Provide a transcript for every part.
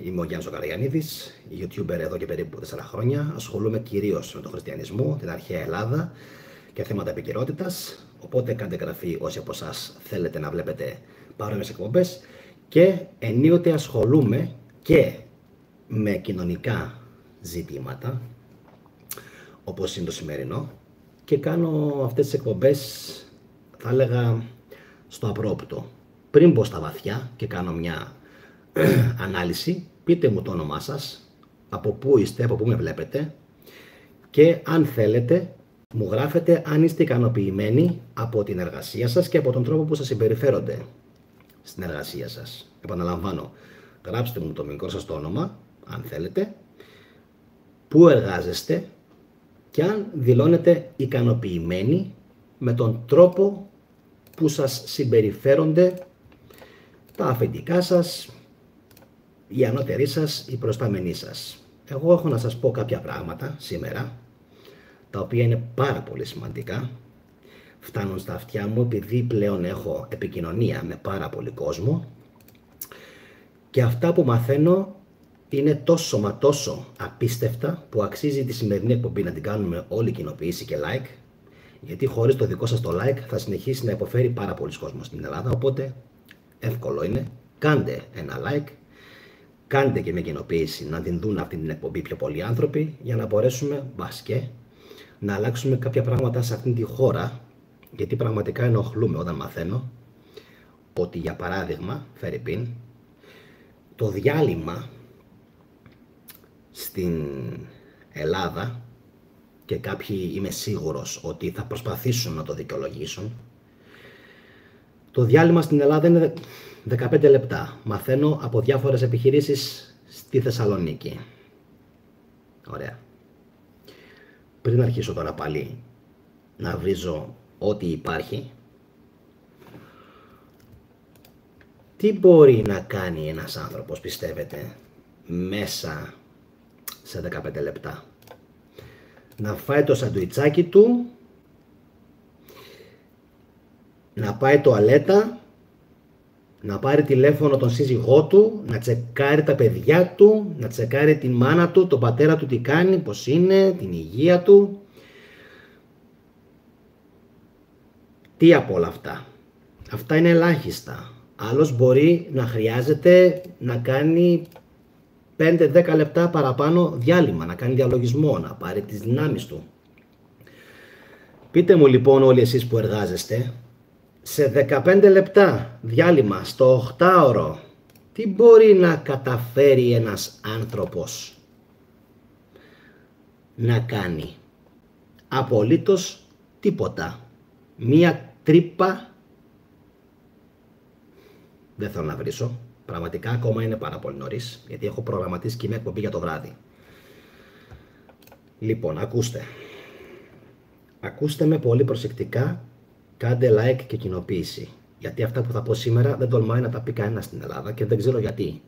Είμαι ο Γιάννης ο Καραγιαννίδης, YouTuber εδώ και περίπου 4 χρόνια. Ασχολούμαι κυρίως με τον χριστιανισμό, την αρχαία Ελλάδα και θέματα επικαιρότητας. Οπότε κάντε εγγραφή όσοι από εσάς θέλετε να βλέπετε παρόμοιες εκπομπές. Και ενίοτε ασχολούμαι και με κοινωνικά ζητήματα, όπως είναι το σημερινό, και κάνω αυτές τις εκπομπές, θα έλεγα, στο απρόπτο. Πριν μπω στα βαθιά και κάνω μια ανάλυση, πείτε μου το όνομά σας, από πού είστε, από πού με βλέπετε, και αν θέλετε μου γράφετε αν είστε ικανοποιημένοι από την εργασία σας και από τον τρόπο που σας συμπεριφέρονται στην εργασία σας. Επαναλαμβάνω, γράψτε μου το μικρό σας το όνομα, αν θέλετε, πού εργάζεστε και αν δηλώνετε ικανοποιημένοι με τον τρόπο που σας συμπεριφέρονται τα αφεντικά σας, οι ανώτεροι σας, οι προστάμενοι σας. Εγώ έχω να σας πω κάποια πράγματα σήμερα, τα οποία είναι πάρα πολύ σημαντικά. Φτάνουν στα αυτιά μου επειδή πλέον έχω επικοινωνία με πάρα πολύ κόσμο και αυτά που μαθαίνω είναι τόσο μα τόσο απίστευτα που αξίζει τη σημερινή εκπομπή να την κάνουμε όλη κοινοποίηση και like, γιατί χωρίς το δικό σας το like θα συνεχίσει να υποφέρει πάρα πολλοί κόσμος στην Ελλάδα, οπότε εύκολο είναι, κάντε ένα like, κάντε και με κοινοποίηση να την δουν αυτή την εκπομπή πιο πολλοί άνθρωποι για να μπορέσουμε μπασκέ να αλλάξουμε κάποια πράγματα σε αυτήν τη χώρα, γιατί πραγματικά ενοχλούμε όταν μαθαίνω ότι, για παράδειγμα, φερειπίν, το διάλειμμα στην Ελλάδα, και κάποιοι είμαι σίγουρος ότι θα προσπαθήσουν να το δικαιολογήσουν, το διάλειμμα στην Ελλάδα είναι 15 λεπτά. Μαθαίνω από διάφορες επιχειρήσεις στη Θεσσαλονίκη. Ωραία. Πριν αρχίσω τώρα πάλι να βρίζω ό,τι υπάρχει, τι μπορεί να κάνει ένας άνθρωπος, πιστεύετε, μέσα σε 15 λεπτά? Να φάει το σαντουιτσάκι του, να πάει τουαλέτα, να πάρει τηλέφωνο τον σύζυγό του, να τσεκάρει τα παιδιά του, να τσεκάρει την μάνα του, τον πατέρα του τι κάνει, πώς είναι, την υγεία του. Τι από όλα αυτά? Αυτά είναι ελάχιστα. Άλλος μπορεί να χρειάζεται να κάνει 5-10 λεπτά παραπάνω διάλειμμα, να κάνει διαλογισμό, να πάρει τις δυνάμεις του. Πείτε μου λοιπόν όλοι εσείς που εργάζεστε, σε 15 λεπτά διάλειμμα στο 8ωρο, τι μπορεί να καταφέρει ένας άνθρωπος να κάνει? Απολύτως τίποτα. Μία τρύπα δεν θέλω να βρίσω. Πραγματικά ακόμα είναι πάρα πολύ νωρίς, γιατί έχω προγραμματίσει και μια εκπομπή για το βράδυ. Λοιπόν, ακούστε με πολύ προσεκτικά, κάντε like και κοινοποίηση, γιατί αυτά που θα πω σήμερα δεν τολμάει να τα πει κανένα στην Ελλάδα και δεν ξέρω γιατί.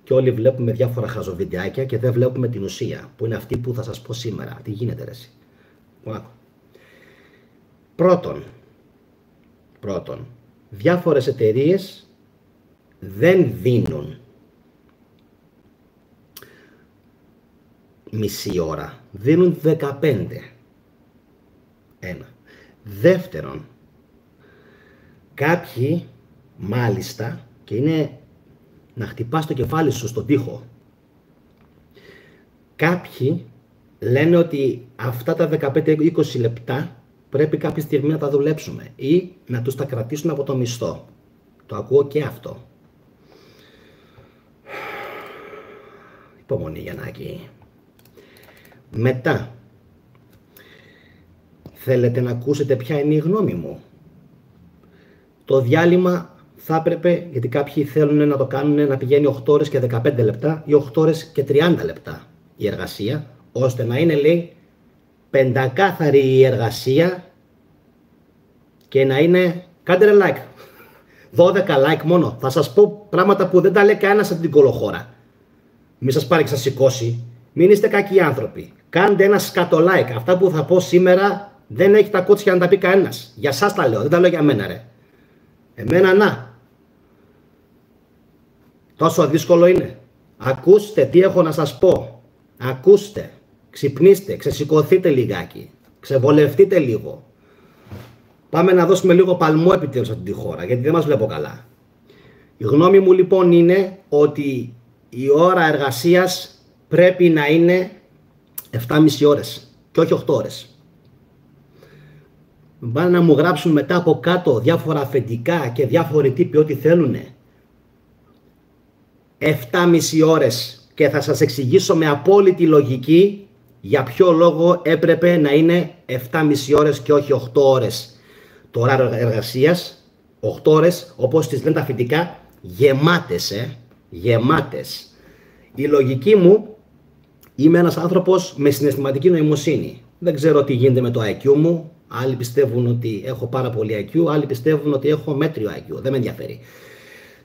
Και όλοι βλέπουμε διάφορα χαζοβιντεάκια και δεν βλέπουμε την ουσία, που είναι αυτή που θα σας πω σήμερα. Τι γίνεται ρε εσύ? Πρώτον, διάφορες εταιρείες δεν δίνουν μισή ώρα, δίνουν 15. Ένα. Δεύτερον, κάποιοι μάλιστα, και είναι να χτυπάς το κεφάλι σου στον τοίχο, κάποιοι λένε ότι αυτά τα 15-20 λεπτά πρέπει κάποια στιγμή να τα δουλέψουμε ή να τους τα κρατήσουν από το μισθό. Το ακούω και αυτό. Υπομονή Γιαννάκη. Μετά, θέλετε να ακούσετε ποια είναι η γνώμη μου? Το διάλειμμα θα έπρεπε, γιατί κάποιοι θέλουν να το κάνουν, να πηγαίνει 8 ώρες και 15 λεπτά ή 8 ώρες και 30 λεπτά η εργασία, ώστε να είναι, λέει, πεντακάθαρη η εργασία και να είναι, κάντε ρε like, 12 like μόνο. Θα σας πω πράγματα που δεν τα λέει κανένας από την κολοχώρα. Μην σας πάρει και σας σηκώσει. Μην είστε κακοί άνθρωποι. Κάντε ένα σκατο like. Αυτά που θα πω σήμερα δεν έχει τα κότσια να τα πει κανένας. Για σας τα λέω, δεν τα λέω για μένα ρε. Εμένα να. Τόσο δύσκολο είναι. Ακούστε τι έχω να σας πω. Ακούστε. Ξυπνήστε, ξεσηκωθείτε λιγάκι. Ξεβολευτείτε λίγο. Πάμε να δώσουμε λίγο παλμό επιτέλους σε αυτή τη χώρα, γιατί δεν μας βλέπω καλά. Η γνώμη μου λοιπόν είναι ότι η ώρα εργασίας πρέπει να είναι 7,5 ώρες και όχι 8 ώρες. Πάνε να μου γράψουν μετά από κάτω διάφορα αφεντικά και διάφοροι τύποι ό,τι θέλουνε. 7,5 ώρες και θα σας εξηγήσω με απόλυτη λογική για ποιο λόγο έπρεπε να είναι 7,5 ώρες και όχι 8 ώρες το ωράριο εργασίας. 8 ώρες, όπως τις λένε τα αφεντικά, γεμάτες, γεμάτες. Η λογική μου, είμαι ένας άνθρωπος με συναισθηματική νοημοσύνη. Δεν ξέρω τι γίνεται με το IQ μου. Άλλοι πιστεύουν ότι έχω πάρα πολύ IQ, άλλοι πιστεύουν ότι έχω μέτριο IQ. Δεν με ενδιαφέρει.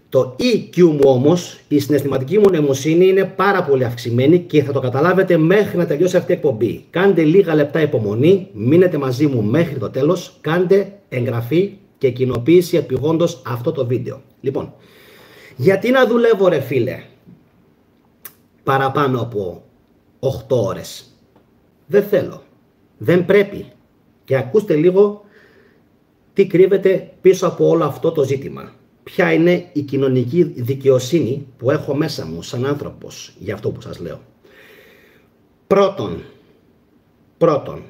Το EQ μου όμως, η συναισθηματική μου νοημοσύνη είναι πάρα πολύ αυξημένη και θα το καταλάβετε μέχρι να τελειώσει αυτή η εκπομπή. Κάντε λίγα λεπτά υπομονή, μείνετε μαζί μου μέχρι το τέλος, κάντε εγγραφή και κοινοποίηση επειγόντως αυτό το βίντεο. Λοιπόν, γιατί να δουλεύω ρε φίλε παραπάνω από 8 ώρες? Δεν θέλω, δεν πρέπει. Και ακούστε λίγο τι κρύβεται πίσω από όλο αυτό το ζήτημα. Ποια είναι η κοινωνική δικαιοσύνη που έχω μέσα μου σαν άνθρωπος για αυτό που σας λέω. Πρώτον,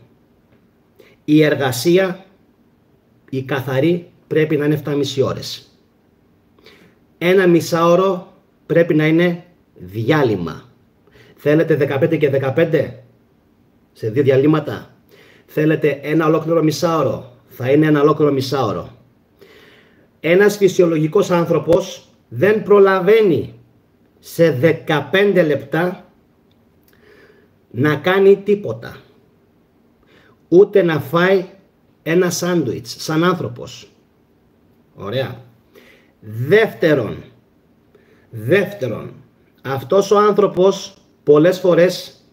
η εργασία, η καθαρή, πρέπει να είναι 7,5 ώρες. Ένα μισάωρο πρέπει να είναι διάλειμμα. Θέλετε 15 και 15 σε 2 διαλύματα? Θέλετε ένα ολόκληρο μισάωρο? Θα είναι ένα ολόκληρο μισάωρο. Ένας φυσιολογικός άνθρωπος δεν προλαβαίνει σε 15 λεπτά να κάνει τίποτα. Ούτε να φάει ένα σάντουιτς σαν άνθρωπος. Ωραία. Δεύτερον, αυτός ο άνθρωπος πολλές φορές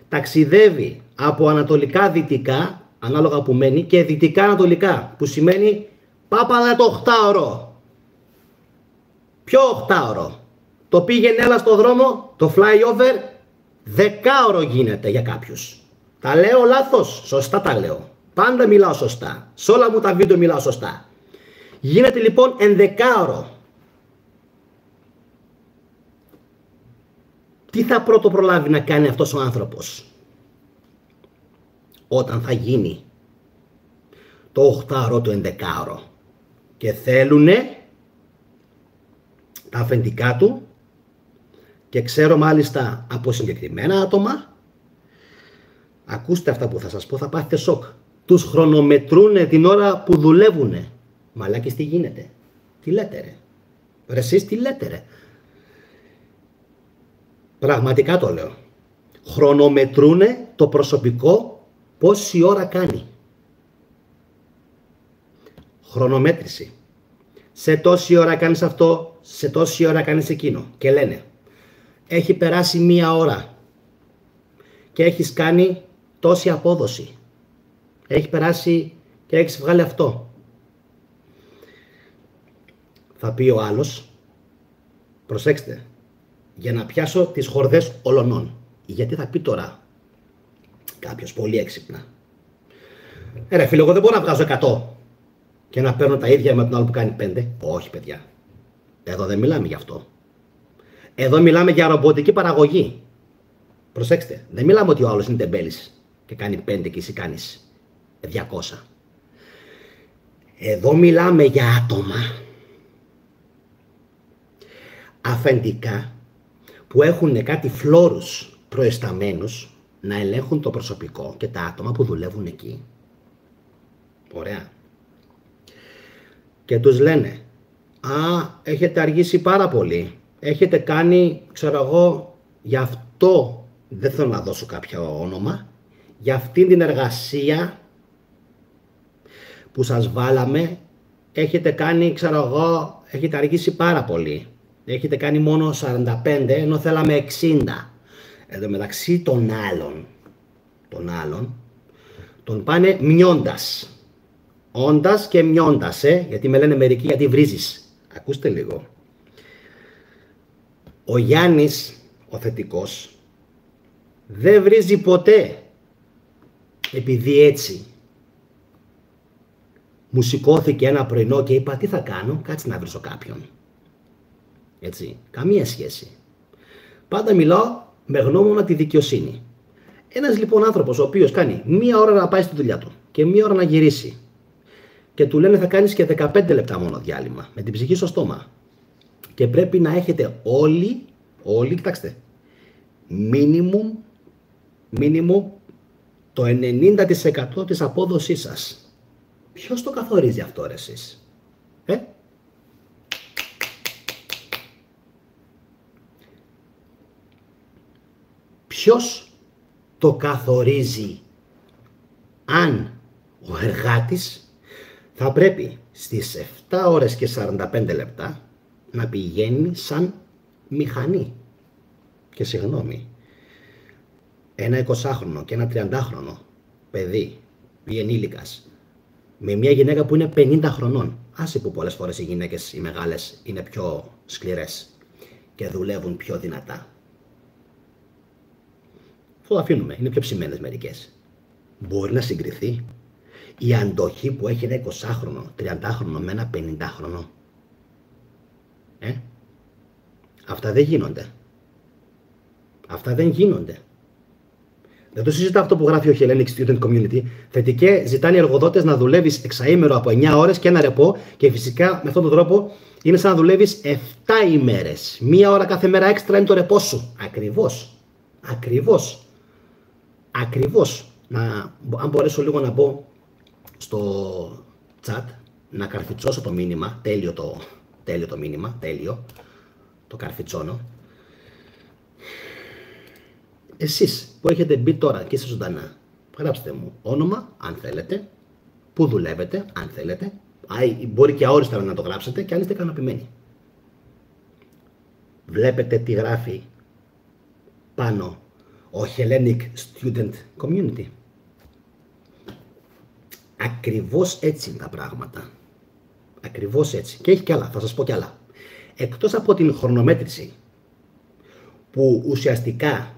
ταξιδεύει από ανατολικά δυτικά, ανάλογα που μένει, και δυτικά ανατολικά, που σημαίνει πάπαλα το 8ωρο. Ποιο 8ωρο? Το πήγαινε έλα στο δρόμο, το flyover, 10ωρο γίνεται για κάποιους. Τα λέω λάθος? Σωστά τα λέω. Πάντα μιλάω σωστά. Σε όλα μου τα βίντεο μιλάω σωστά. Γίνεται λοιπόν 11ωρο. Τι θα πρώτο προλάβει να κάνει αυτός ο άνθρωπος όταν θα γίνει το 8ωρο, το 11ωρο? Και θέλουνε τα αφεντικά του, και ξέρω μάλιστα από συγκεκριμένα άτομα, ακούστε αυτά που θα σας πω, θα πάθετε σοκ. Τους χρονομετρούνε την ώρα που δουλεύουνε. Μαλάκες, τι γίνεται? Τι λέτε ρε? Ρε εσείς τι λέτε ρε? Πραγματικά το λέω. Χρονομετρούνε το προσωπικό πόση ώρα κάνει. Χρονομέτρηση. Σε τόση ώρα κάνεις αυτό, σε τόση ώρα κάνεις εκείνο. Και λένε, έχει περάσει 1 ώρα και έχεις κάνει τόση απόδοση. Έχει περάσει και έχεις βγάλει αυτό. Θα πει ο άλλος, προσέξτε, για να πιάσω τις χορδές ολονών. Γιατί θα πει τώρα κάποιος πολύ έξυπνα, ρε φίλε, εγώ δεν μπορώ να βγάζω 100 και να παίρνω τα ίδια με τον άλλο που κάνει 5. Όχι παιδιά, εδώ δεν μιλάμε γι' αυτό. Εδώ μιλάμε για ρομποτική παραγωγή. Προσέξτε, δεν μιλάμε ότι ο άλλος είναι τεμπέλης και κάνει 5 και εσύ κάνεις 200. Εδώ μιλάμε για άτομα αφεντικά που έχουν κάτι φλόρους προεσταμένους να ελέγχουν το προσωπικό και τα άτομα που δουλεύουν εκεί. Ωραία. Και τους λένε, α, έχετε αργήσει πάρα πολύ, έχετε κάνει, ξέρω εγώ, γι' αυτό, δεν θέλω να δώσω κάποιο όνομα, για αυτήν την εργασία που σας βάλαμε, έχετε κάνει, ξέρω εγώ, έχετε αργήσει πάρα πολύ. Έχετε κάνει μόνο 45, ενώ θέλαμε 60. Εδώ μεταξύ των άλλων, τον πάνε μειώντας. Όντας και μειώντας, γιατί με λένε μερικοί γιατί βρίζεις. Ακούστε λίγο. Ο Γιάννης, ο θετικός, δεν βρίζει ποτέ επειδή έτσι μου σηκώθηκε ένα πρωινό και είπα τι θα κάνω, κάτσε να βρίσω κάποιον. Έτσι, καμία σχέση. Πάντα μιλάω με γνώμονα τη δικαιοσύνη. Ένας λοιπόν άνθρωπος ο οποίος κάνει μία ώρα να πάει στη δουλειά του και μία ώρα να γυρίσει και του λένε θα κάνεις και 15 λεπτά μόνο διάλειμμα με την ψυχή στο στόμα και πρέπει να έχετε όλοι, κοιτάξτε, minimum το 90% της απόδοσής σας. Ποιος το καθορίζει αυτό ρε εσείς? Ποιος το καθορίζει αν ο εργάτης θα πρέπει στις 7 ώρες και 45 λεπτά να πηγαίνει σαν μηχανή? Και συγγνώμη, ένα 20χρονο και ένα 30χρονο παιδί ή ενήλικας με μια γυναίκα που είναι 50 χρονών, άσε που πολλές φορές οι γυναίκες οι μεγάλες είναι πιο σκληρές και δουλεύουν πιο δυνατά. Αυτό το αφήνουμε, είναι πιο ψημένες μερικές. Μπορεί να συγκριθεί η αντοχή που έχει ένα 20χρονο, 30χρονο με ένα 50χρονο? Αυτά δεν γίνονται. Αυτά δεν γίνονται. Δεν το συζητάω αυτό που γράφει ο Hellenic Student Community. Θετικέ ζητάνε οι εργοδότες να δουλεύεις εξαήμερο από 9 ώρες και ένα ρεπό και φυσικά με αυτόν τον τρόπο είναι σαν να δουλεύεις 7 ημέρες. Μία ώρα κάθε μέρα έξτρα είναι το ρεπό σου. Ακριβώς. Αν μπορέσω λίγο να μπω στο chat, να καρφιτσώσω το μήνυμα, τέλειο το μήνυμα, τέλειο, το καρφιτσώνω. Εσείς που έχετε μπει τώρα και είστε ζωντανά, γράψτε μου όνομα, αν θέλετε, που δουλεύετε, αν θέλετε, μπορεί και αόριστα να το γράψετε και αν είστε ικανοποιημένοι. Βλέπετε τι γράφει πάνω ο Hellenic Student Community? Ακριβώς έτσι είναι τα πράγματα. Ακριβώς έτσι. Και έχει κι άλλα, θα σας πω κι άλλα. Εκτός από την χρονομέτρηση, που ουσιαστικά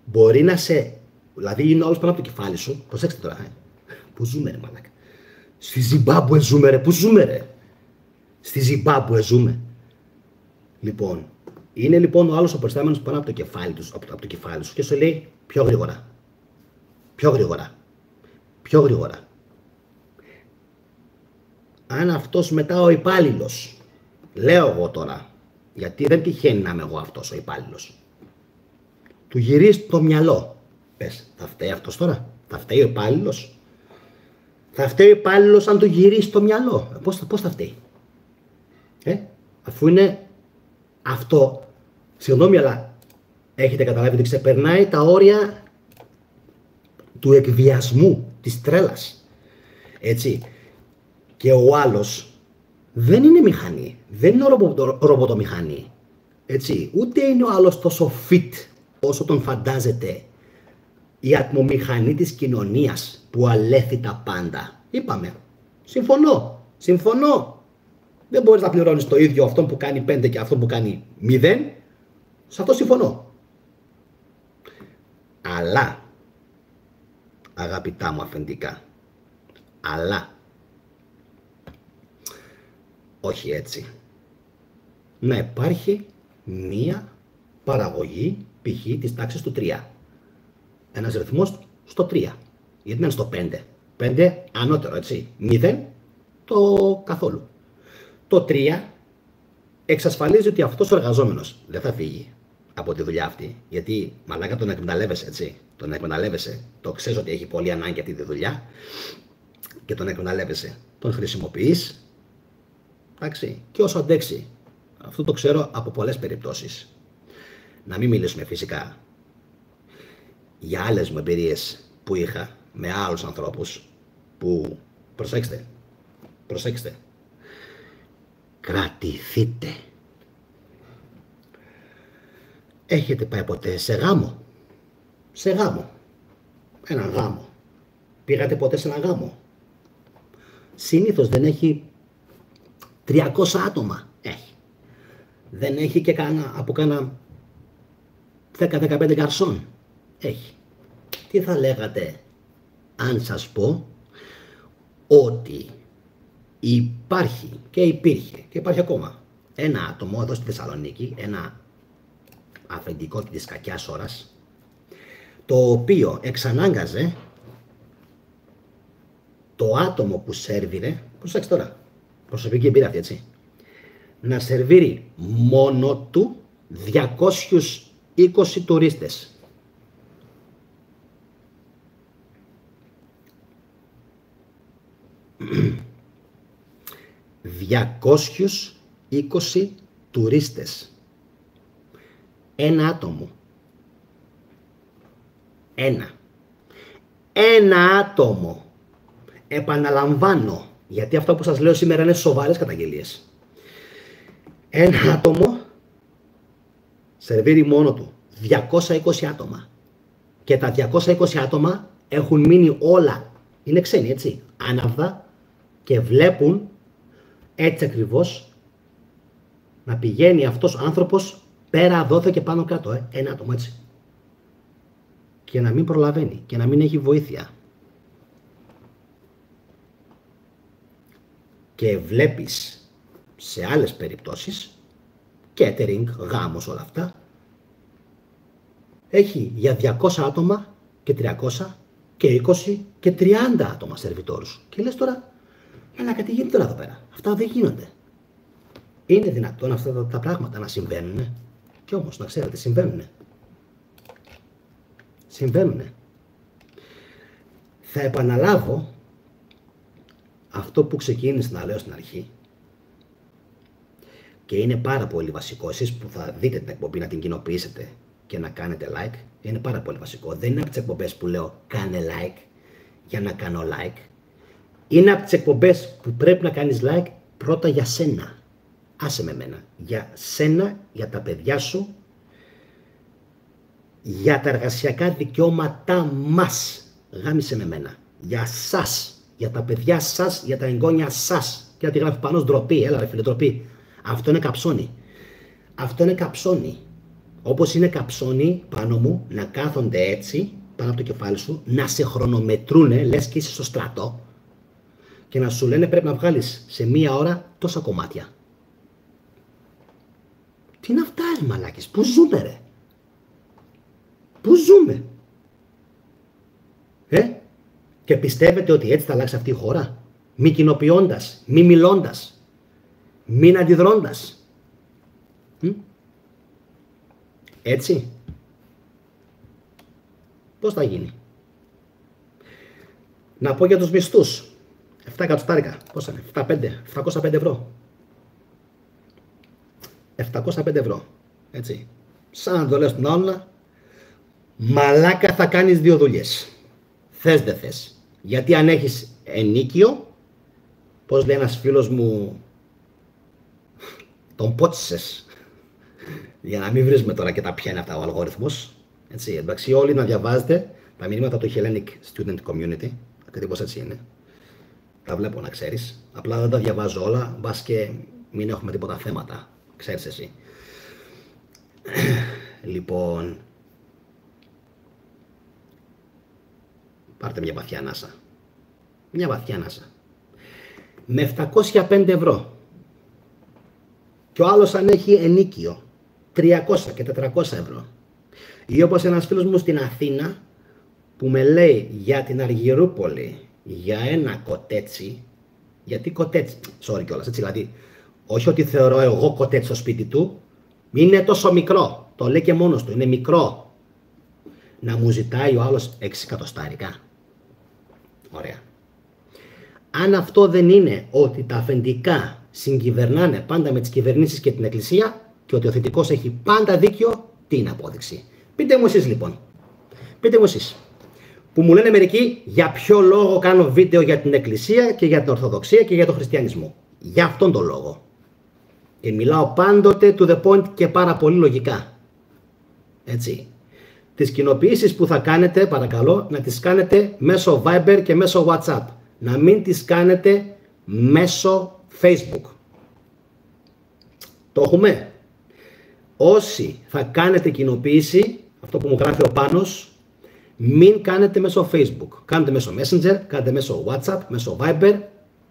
μπορεί να σε... Δηλαδή είναι όλος πάνω από το κεφάλι σου. Προσέξτε τώρα, Πού ζούμε ρε μαλάκα? Στη Ζιμπάμπουε ζούμε ρε. Πού ζούμε ρε? Στη Ζιμπάμπουε ζούμε. Λοιπόν, είναι λοιπόν ο άλλος ο προϊστάμενος πάνω από το κεφάλι σου και σου λέει πιο γρήγορα. Αν αυτός μετά ο υπάλληλος, λέω εγώ τώρα, γιατί δεν τυχαίνει να είμαι εγώ αυτός ο υπάλληλος, του γυρίσει το μυαλό, πες, θα φταίει αυτός τώρα? Θα φταίει ο υπάλληλος? Θα φταίει ο υπάλληλος αν του γυρίσει το μυαλό? Πώς θα φταίει? Αφού είναι αυτό, συγγνώμη, αλλά έχετε καταλάβει ότι ξεπερνάει τα όρια του εκβιασμού, της τρέλας. Έτσι. Και ο άλλος δεν είναι μηχανή, δεν είναι ρομποτομηχανή. Έτσι. Ούτε είναι ο άλλος τόσο fit όσο τον φαντάζεται η ατμομηχανή της κοινωνίας που αλέθει τα πάντα. Είπαμε. Συμφωνώ. Δεν μπορείς να πληρώνεις το ίδιο αυτόν που κάνει 5 και αυτόν που κάνει 0. Σε αυτό συμφωνώ. Αλλά, αγαπητά μου αφεντικά, όχι έτσι. Να υπάρχει μία παραγωγή π.χ. της τάξης του 3. Ένας ρυθμός στο 3. Γιατί δεν είναι στο 5. 5 ανώτερο, έτσι. 0 το καθόλου. Το 3 εξασφαλίζει ότι αυτός ο εργαζόμενος δεν θα φύγει από τη δουλειά αυτή. Γιατί μαλάκα τον εκμεταλλεύεσαι, έτσι. Τον εκμεταλλεύεσαι. Το ξέρεις ότι έχει πολύ ανάγκη αυτή τη δουλειά και τον εκμεταλλεύεσαι. Τον χρησιμοποιείς. Εντάξει. Και όσο αντέξει. Αυτό το ξέρω από πολλές περιπτώσεις. Να μην μιλήσουμε φυσικά για άλλες μου εμπειρίες που είχα με άλλους ανθρώπους που, προσέξτε, κρατηθείτε. Έχετε πάει ποτέ σε γάμο? Έναν γάμο. Πήγατε ποτέ σε ένα γάμο? Συνήθως δεν έχει 300 άτομα. Έχει. Δεν έχει και από κάνα 10-15 γκαρσόν. Έχει. Τι θα λέγατε αν σας πω ότι υπάρχει και υπήρχε και υπάρχει ακόμα ένα άτομο εδώ στη Θεσσαλονίκη, ένα αφεντικό της κακιάς ώρας, το οποίο εξανάγκαζε το άτομο που σερβίρε, προσέξτε τώρα, προσωπική εμπειρία αυτή, έτσι, να σερβίρει μόνο του 220 τουρίστες. ...220 τουρίστες. Ένα άτομο. Ένα άτομο. Επαναλαμβάνω, γιατί αυτό που σας λέω σήμερα είναι σοβαρές καταγγελίες. Ένα άτομο σερβίρει μόνο του 220 άτομα. Και τα 220 άτομα έχουν μείνει όλα, είναι ξένοι, έτσι, άναυδα, και βλέπουν έτσι ακριβώς να πηγαίνει αυτός ο άνθρωπος πέρα δόθε και πάνω κάτω, ένα άτομο, έτσι. Και να μην προλαβαίνει και να μην έχει βοήθεια. Και βλέπεις σε άλλες περιπτώσεις, catering, γάμος, όλα αυτά, έχει για 200 άτομα και 300 και 20 και 30 άτομα σερβιτόρους. Και λες τώρα, αλλά κάτι γίνεται τώρα εδώ πέρα. Αυτά δεν γίνονται. Είναι δυνατόν αυτά τα πράγματα να συμβαίνουν? Κι όμως να ξέρετε, συμβαίνουν. Συμβαίνουν. Θα επαναλάβω αυτό που ξεκίνησα να λέω στην αρχή, και είναι πάρα πολύ βασικό. Εσείς που θα δείτε την εκπομπή να την κοινοποιήσετε και να κάνετε like, είναι πάρα πολύ βασικό. Δεν είναι από τις εκπομπές που λέω κάνε like για να κάνω like. Είναι από τις εκπομπές που πρέπει να κάνεις like πρώτα για σένα. Άσε με μένα. Για σένα, για τα παιδιά σου, για τα εργασιακά δικαιώματά μας. Γάμισε με μένα. Για σας, για τα παιδιά σας, για τα εγγόνια σας. Και να τη γράφει πάνω ντροπή. Έλα ρε φίλε, ντροπή. Αυτό είναι καψόνι. Αυτό είναι καψόνι. Όπως είναι καψόνι πάνω μου να κάθονται έτσι πάνω από το κεφάλι σου, να σε χρονομετρούνε, λες και είσαι στο στρατό, και να σου λένε πρέπει να βγάλεις σε μία ώρα τόσα κομμάτια. Τι είναι αυτά ρε μαλάκες, πού ζούμε ρε? Πού ζούμε? Και πιστεύετε ότι έτσι θα αλλάξει αυτή η χώρα? Μη κοινοποιώντας, μη μιλώντας, μην αντιδρώντας. Έτσι. Πώς θα γίνει? Να πω για τους μισθούς. 7 εκατοστάρικα. Πόσα είναι? 705 ευρώ. 705 ευρώ. Έτσι. Σαν να το λέω στην όλα, μαλάκα θα κάνεις 2 δουλειές. Θες δεν θες. Γιατί αν έχεις ενίκιο, πώς λέει ένας φίλος μου, τον πότσισες. Για να μην βρίζουμε τώρα και τα ποια είναι αυτά ο αλγόριθμος. Έτσι, εντάξει, όλοι να διαβάζετε τα μηνύματα του Hellenic Student Community. Ακριβώς έτσι είναι. Τα βλέπω να ξέρεις. Απλά δεν τα διαβάζω όλα, μπας και μην έχουμε τίποτα θέματα. Ξέρεις εσύ. Λοιπόν, πάρτε μια βαθιά ανάσα. Μια βαθιά ανάσα. Με 705 ευρώ. Και ο άλλος αν έχει ενίκιο 300 και 400 ευρώ. Ή όπως ένας φίλος μου στην Αθήνα που με λέει για την Αργυρούπολη για ένα κοτέτσι. Γιατί κοτέτσι? Sorry κιόλας, έτσι, δηλαδή όχι ότι θεωρώ εγώ κοτέτσι στο σπίτι του, είναι τόσο μικρό. Το λέει και μόνος του, είναι μικρό. Να μου ζητάει ο άλλος 6 εκατοστάρικα. Ωραία. Αν αυτό δεν είναι ότι τα αφεντικά συγκυβερνάνε πάντα με τις κυβερνήσεις και την εκκλησία και ότι ο θετικός έχει πάντα δίκιο, τι είναι απόδειξη? Πείτε μου εσείς λοιπόν. Πείτε μου εσείς. Που μου λένε μερικοί για ποιο λόγο κάνω βίντεο για την εκκλησία και για την Ορθοδοξία και για τον χριστιανισμό. Για αυτόν τον λόγο. Και μιλάω πάντοτε to the point και πάρα πολύ λογικά. Έτσι. Τις κοινοποιήσεις που θα κάνετε, παρακαλώ, να τις κάνετε μέσω Viber και μέσω WhatsApp. Να μην τις κάνετε μέσω Facebook. Το έχουμε. Όσοι θα κάνετε κοινοποίηση, αυτό που μου γράφει ο Πάνος, μην κάνετε μέσω Facebook. Κάντε μέσω Messenger, κάντε μέσω WhatsApp, μέσω Viber,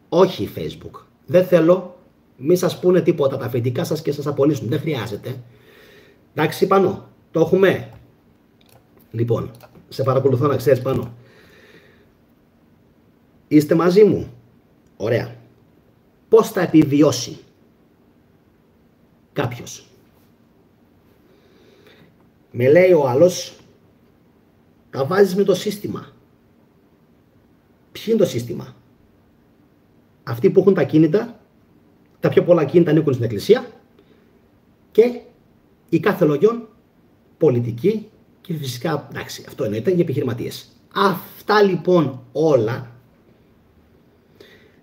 όχι Facebook. Δεν θέλω, μη σας πούνε τίποτα τα αφεντικά σας και σας απολύσουν. Δεν χρειάζεται. Εντάξει, Πάνο, το έχουμε. Λοιπόν, σε παρακολουθώ να ξέρεις, Πάνο. Είστε μαζί μου. Ωραία. Πώς θα επιβιώσει κάποιος? Με λέει ο άλλος, τα βάζεις με το σύστημα. Ποιο είναι το σύστημα? Αυτοί που έχουν τα κίνητα, τα πιο πολλά κίνητα ανήκουν στην εκκλησία και οι κάθε λογιών πολιτικοί και φυσικά, εντάξει, αυτό εννοείται για επιχειρηματίες. Αυτά λοιπόν όλα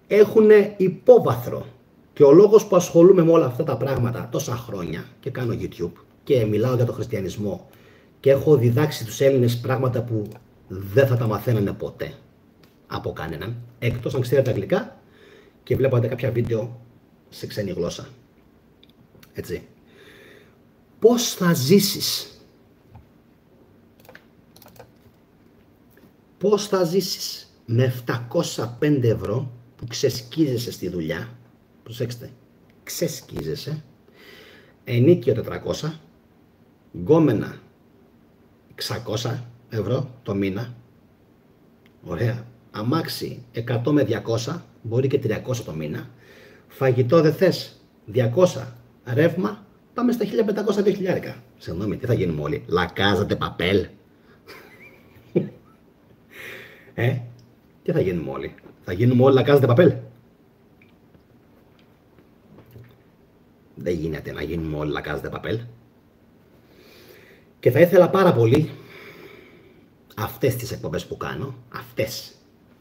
έχουν υπόβαθρο και ο λόγος που ασχολούμαι με όλα αυτά τα πράγματα τόσα χρόνια και κάνω YouTube και μιλάω για τον χριστιανισμό και έχω διδάξει τους Έλληνες πράγματα που δεν θα τα μαθαίνανε ποτέ από κανέναν, εκτός αν ξέρετε αγγλικά και βλέπατε κάποια βίντεο σε ξένη γλώσσα. Έτσι. Πώς θα ζήσεις? Πώς θα ζήσεις με 705 ευρώ που ξεσκίζεσαι στη δουλειά? Προσέξτε, ξεσκίζεσαι, ενίκιο 400, γκόμενα 600 ευρώ το μήνα, ωραία, αμάξι 100 με 200, μπορεί και 300 το μήνα, φαγητό δεν θες, 200, ρεύμα, πάμε στα 1500-2000. Συγγνώμη, τι θα γίνουμε όλοι, λακάζατε παπέλ? Τι θα γίνουμε όλοι? Θα γίνουμε όλοι λακάζατε παπέλ? Δεν γίνεται να γίνουμε όλοι λακάζατε παπέλ. Και θα ήθελα πάρα πολύ αυτές τις εκπομπές που κάνω, αυτές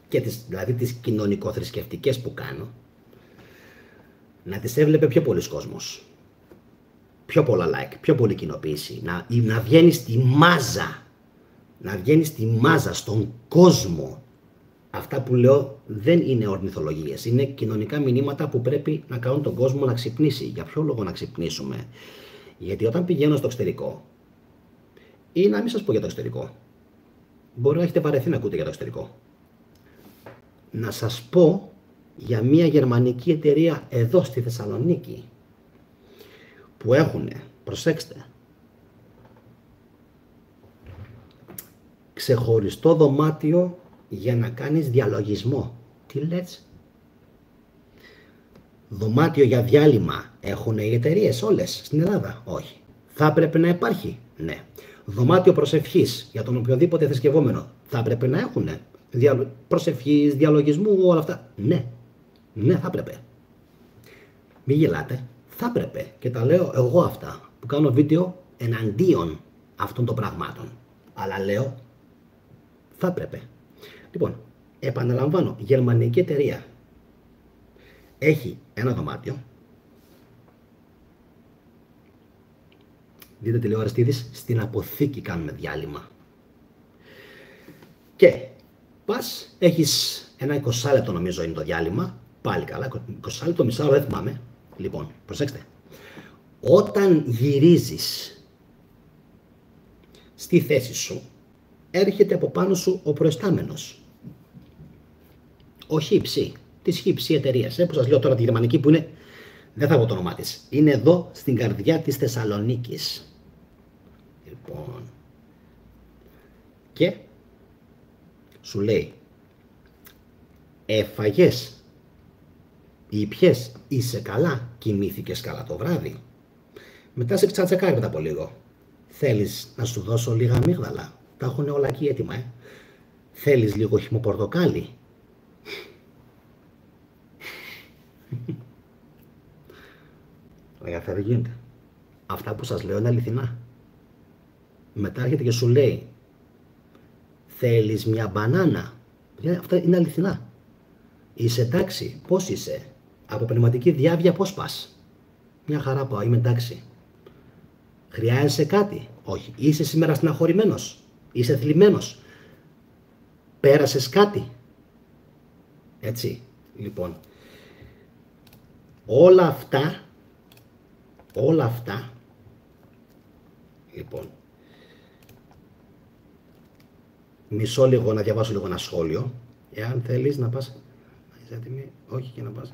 και δηλαδή τις κοινωνικο-θρησκευτικές που κάνω, να τις έβλεπε πιο πολλοί κόσμος, πιο πολλά like, πιο πολλή κοινοποίηση, να βγαίνει στη μάζα, να βγαίνει στη μάζα, στον κόσμο. Αυτά που λέω δεν είναι ορνηθολογίες, είναι κοινωνικά μηνύματα που πρέπει να κάνουν τον κόσμο να ξυπνήσει. Για ποιο λόγο να ξυπνήσουμε? Γιατί όταν πηγαίνω στο εξωτερικό, ή να μην σας πω για το εξωτερικό, μπορεί να έχετε βαρεθεί να ακούτε για το εξωτερικό, να σας πω για μια γερμανική εταιρεία εδώ στη Θεσσαλονίκη που έχουν, προσέξτε, ξεχωριστό δωμάτιο για να κάνεις διαλογισμό. Τι λες? Δωμάτιο για διάλειμμα έχουν οι εταιρείες όλες στην Ελλάδα? Όχι. Θα έπρεπε να υπάρχει? Ναι. Δωμάτιο προσευχής για τον οποιοδήποτε θρησκευόμενο θα έπρεπε να έχουν? Προσευχής, διαλογισμού, όλα αυτά? Ναι. Ναι, θα έπρεπε. Μην γελάτε. Θα έπρεπε. Και τα λέω εγώ αυτά που κάνω βίντεο εναντίον αυτών των πραγμάτων. Αλλά λέω, θα έπρεπε. Λοιπόν, επαναλαμβάνω, γερμανική εταιρεία έχει ένα δωμάτιο. Δείτε τηλεόραση τι είδης, στην αποθήκη κάνουμε διάλειμμα. Και πας, έχεις ένα 20 λεπτό νομίζω είναι το διάλειμμα, πάλι καλά, 20 λεπτό, μισά ώρα, δεν θυμάμαι. Λοιπόν, προσέξτε, όταν γυρίζεις στη θέση σου, έρχεται από πάνω σου ο προϊστάμενος. Ο χύψη, της χύψη εταιρείας, που σας λέω τώρα τη γερμανική που είναι, δεν θα πω το όνομά της, είναι εδώ στην καρδιά της Θεσσαλονίκης. Λοιπόν, και σου λέει, έφαγες, ήπιες, είσαι καλά, κοιμήθηκες καλά το βράδυ? Μετά σε ξατσεκάρει μετά από λίγο. Θέλεις να σου δώσω λίγα αμύγδαλα? Τα έχουν όλα εκεί έτοιμα, Θέλεις λίγο χυμοπορτοκάλι? Αγαθά, δεν γίνεται. Αυτά που σας λέω είναι αληθινά. Μετά έρχεται και σου λέει, θέλεις μια μπανάνα? Αυτά είναι αληθινά. Είσαι εντάξει? Πώς είσαι? Από πνευματική διάβια πώς πας? Μια χαρά πάω, είμαι εντάξει. Χρειάζεσαι κάτι? Όχι. Είσαι σήμερα στεναχωρημένος? Είσαι θλιμμένος? Πέρασες κάτι? Έτσι, λοιπόν. Όλα αυτά, λοιπόν, Μισό λίγο να διαβάσω λίγο ένα σχόλιο. Εάν θέλεις να πας. Είσαι έτοιμη? Όχι, και να πας.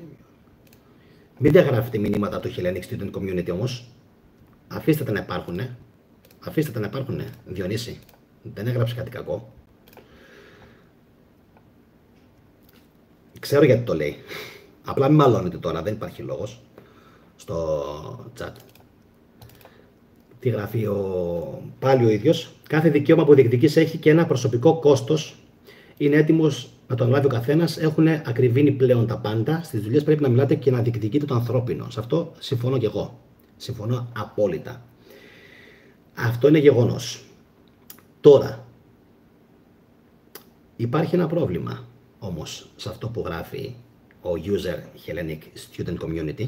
Μην διαγράφετε μηνύματα του Hellenic Student Community όμως. Αφήστε τα να υπάρχουνε. Αφήστε τα να υπάρχουνε. Διονύση. Δεν έγραψε κάτι κακό. Ξέρω γιατί το λέει. Απλά μην μαλώνετε τώρα, δεν υπάρχει λόγος. Στο chat. Τι γράφει πάλι ο ίδιος. Κάθε δικαίωμα που διεκδικείς έχει και ένα προσωπικό κόστος. Είναι έτοιμος να το αναλάβει ο καθένας. Έχουν ακριβήνει πλέον τα πάντα. Στις δουλειές πρέπει να μιλάτε και να διεκδικείτε το ανθρώπινο. Σε αυτό συμφωνώ και εγώ. Συμφωνώ απόλυτα. Αυτό είναι γεγονός. Τώρα, υπάρχει ένα πρόβλημα όμως σε αυτό που γράφει ο user Hellenic Student Community.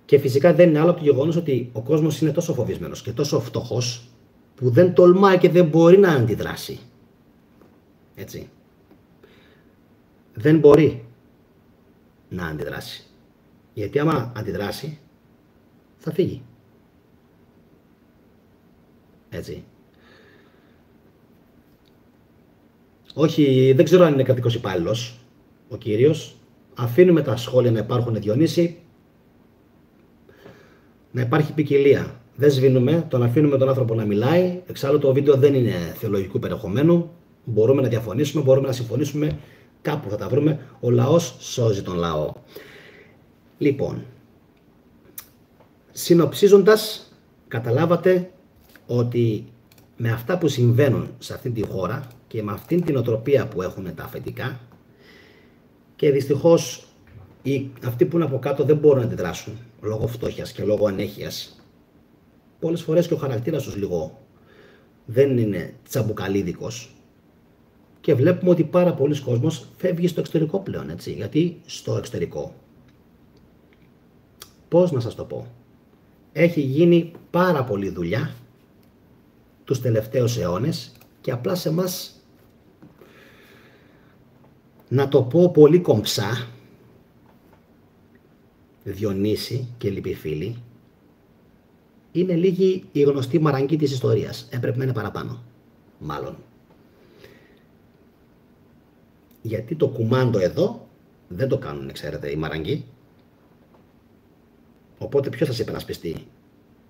Και φυσικά δεν είναι άλλο από το γεγονός ότι ο κόσμος είναι τόσο φοβισμένος και τόσο φτωχός που δεν τολμάει και δεν μπορεί να αντιδράσει. Έτσι. Δεν μπορεί να αντιδράσει. Γιατί άμα αντιδράσει θα φύγει. Έτσι. Όχι, δεν ξέρω αν είναι κρατικός υπάλληλος ο κύριος. Αφήνουμε τα σχόλια να υπάρχουν, Διονύση. Να υπάρχει ποικιλία. Δεν σβήνουμε, τον αφήνουμε τον άνθρωπο να μιλάει. Εξάλλου το βίντεο δεν είναι θεολογικού περιεχομένου. Μπορούμε να διαφωνήσουμε, μπορούμε να συμφωνήσουμε. Κάπου θα τα βρούμε. Ο λαός σώζει τον λαό. Λοιπόν, συνοψίζοντας, καταλάβατε ότι με αυτά που συμβαίνουν σε αυτή τη χώρα και με αυτήν την οτροπία που έχουν τα αφεντικά και δυστυχώς αυτοί που είναι από κάτω δεν μπορούν να αντιδράσουν λόγω φτώχειας και λόγω ανέχειας. Πολλές φορές και ο χαρακτήρας τους λίγο δεν είναι τσαμπουκαλίδικος και βλέπουμε ότι πάρα πολλοί κόσμος φεύγει στο εξωτερικό πλέον, έτσι, γιατί στο εξωτερικό, πώς να σας το πω, έχει γίνει πάρα πολλή δουλειά τους τελευταίους αιώνες και απλά σε μας, να το πω πολύ κομψά, Διονύση και λοιποί φίλοι, είναι λίγη η γνωστή μαραγκή της ιστορίας. Έπρεπε να είναι παραπάνω, μάλλον. Γιατί το κουμάντο εδώ δεν το κάνουν, ξέρετε, οι μαραγκοί. Οπότε ποιος θα σε υπερασπιστεί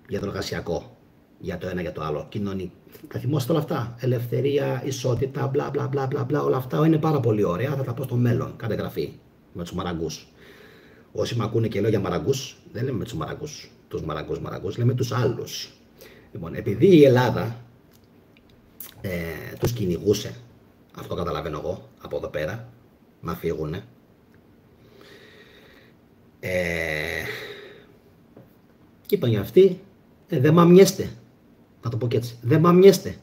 για το εργασιακό, για το ένα, για το άλλο, κοινωνική. Θα θυμόσαστε όλα αυτά. Ελευθερία, ισότητα, μπλα μπλα μπλα μπλα μπλα. Όλα αυτά είναι πάρα πολύ ωραία. Θα τα πω στο μέλλον. Κάντε γραφή με τους μαραγκούς. Όσοι με ακούνε και λέω για μαραγκούς, δεν λέμε με τους μαραγκούς. Τους μαραγκούς, λέμε τους άλλους. Λοιπόν, επειδή η Ελλάδα τους κυνηγούσε, αυτό καταλαβαίνω εγώ από εδώ πέρα, να φύγουνε. Είπαν για αυτοί, δεν μαμιέστε. Να το πω και έτσι. Δεν μαμιέστε.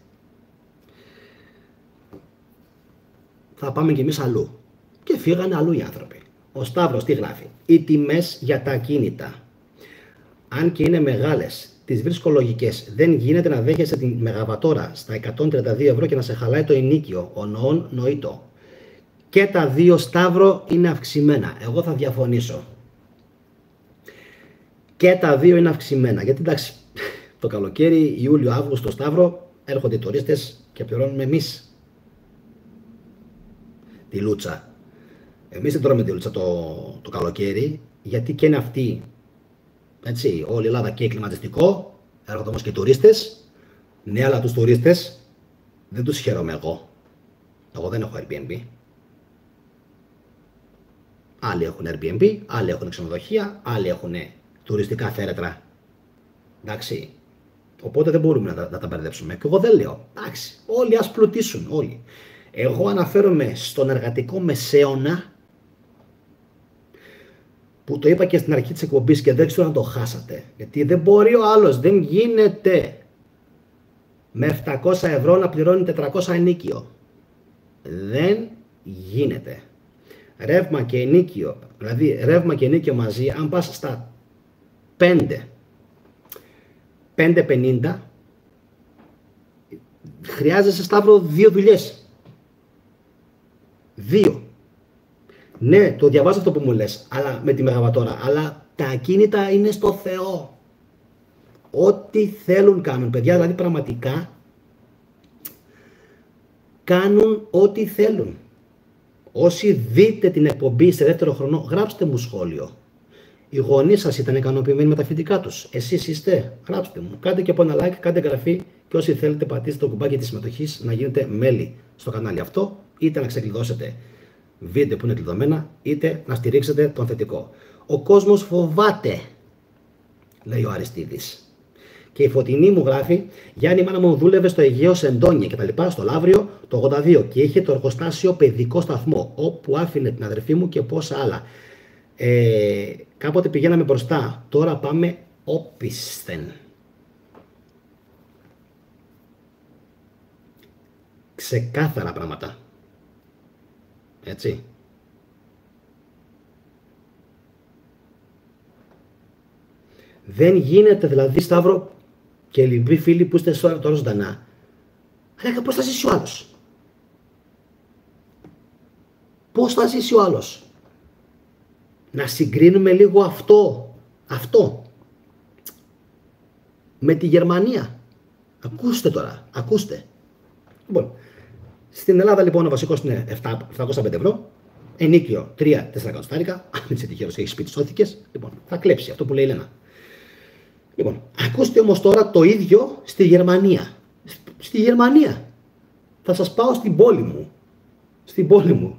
Θα πάμε κι εμείς αλλού. Και φύγανε αλλού οι άνθρωποι. Ο Σταύρος τι γράφει? Οι τιμές για τα ακίνητα, αν και είναι μεγάλες, τις βρίσκω λογικές. Δεν γίνεται να δέχεσαι την μεγαβατόρα στα 132 ευρώ και να σε χαλάει το ενίκιο. Ο νοών νοήτο. Και τα δύο, Σταύρο, είναι αυξημένα. Εγώ θα διαφωνήσω. Και τα δύο είναι αυξημένα. Γιατί εντάξει, το καλοκαίρι, Ιούλιο, Αύγουστο, Σταύρο, έρχονται οι τουρίστες και πληρώνουμε εμείς τη λούτσα. Εμείς δεν τρώμε τη λούτσα το καλοκαίρι, γιατί και είναι αυτοί, έτσι, όλη η Ελλάδα και κλιματιστικό, έρχονται όμως και οι τουρίστες. Ναι, αλλά τους τουρίστες δεν τους χαίρομαι εγώ. Εγώ δεν έχω Airbnb. Άλλοι έχουν Airbnb, άλλοι έχουν ξενοδοχεία, άλλοι έχουν τουριστικά θέρετρα. Εντάξει. Οπότε δεν μπορούμε να τα μπερδέψουμε. Και εγώ δεν λέω. Εντάξει. Όλοι ας πλουτίσουν. Όλοι. Εγώ αναφέρομαι στον εργατικό μεσαίωνα, που το είπα και στην αρχή της εκπομπής και δεν ξέρω αν το χάσατε. Γιατί δεν μπορεί ο άλλος. Δεν γίνεται με 700 ευρώ να πληρώνει 400 ενίκιο. Δεν γίνεται. Ρεύμα και ενίκιο, δηλαδή ρεύμα και ενίκιο μαζί, αν πας στα 5,50, χρειάζεσαι, Σταύρο, 2 δουλειές. 2. Ναι, το διαβάζω αυτό που μου λες, αλλά με τη μεγαβατόρα, αλλά τα ακίνητα είναι στο Θεό. Ό,τι θέλουν κάνουν, παιδιά, δηλαδή πραγματικά κάνουν ό,τι θέλουν. Όσοι δείτε την εκπομπή σε δεύτερο χρονό, γράψτε μου σχόλιο. Οι γονείς σας ήταν ικανοποιημένοι με τα φοιτικά τους. Εσείς είστε, γράψτε μου. Κάντε και από ένα like, κάντε εγγραφή και όσοι θέλετε πατήστε το κουμπάκι της συμμετοχής να γίνετε μέλη στο κανάλι αυτό, είτε να ξεκλειδώσετε βίντεο που είναι κλειδωμένα, είτε να στηρίξετε τον θετικό. Ο κόσμος φοβάται, λέει ο Αριστίδης. Και η Φωτεινή μου γράφει: Γιάννη, η μάνα μου δούλευε στο Αιγαίο Σεντόνια και τα λοιπά, στο Λαύριο το 82 και είχε το εργοστάσιο παιδικό σταθμό, όπου άφηνε την αδερφή μου και πόσα άλλα. Κάποτε πηγαίναμε μπροστά, τώρα πάμε όπισθεν. Ξεκάθαρα πράγματα. Έτσι. Δεν γίνεται δηλαδή, Σταύρο και λοιποί φίλοι που είστε τώρα ζωντανά, αλλά πώς θα ζήσει ο άλλος. Πώς θα ζήσει ο άλλος. Να συγκρίνουμε λίγο αυτό με τη Γερμανία. Ακούστε τώρα, ακούστε. Λοιπόν, στην Ελλάδα λοιπόν ο βασικός είναι 705 ευρώ, ενίκιο 3-4 εκατοστάρικα, αν είσαι τυχερός έχεις σπίτι σώθηκες, λοιπόν, θα κλέψει αυτό που λέει η Λένα. Λοιπόν, ακούστε όμως τώρα το ίδιο στη Γερμανία. Στη Γερμανία. Θα σας πάω στην πόλη μου,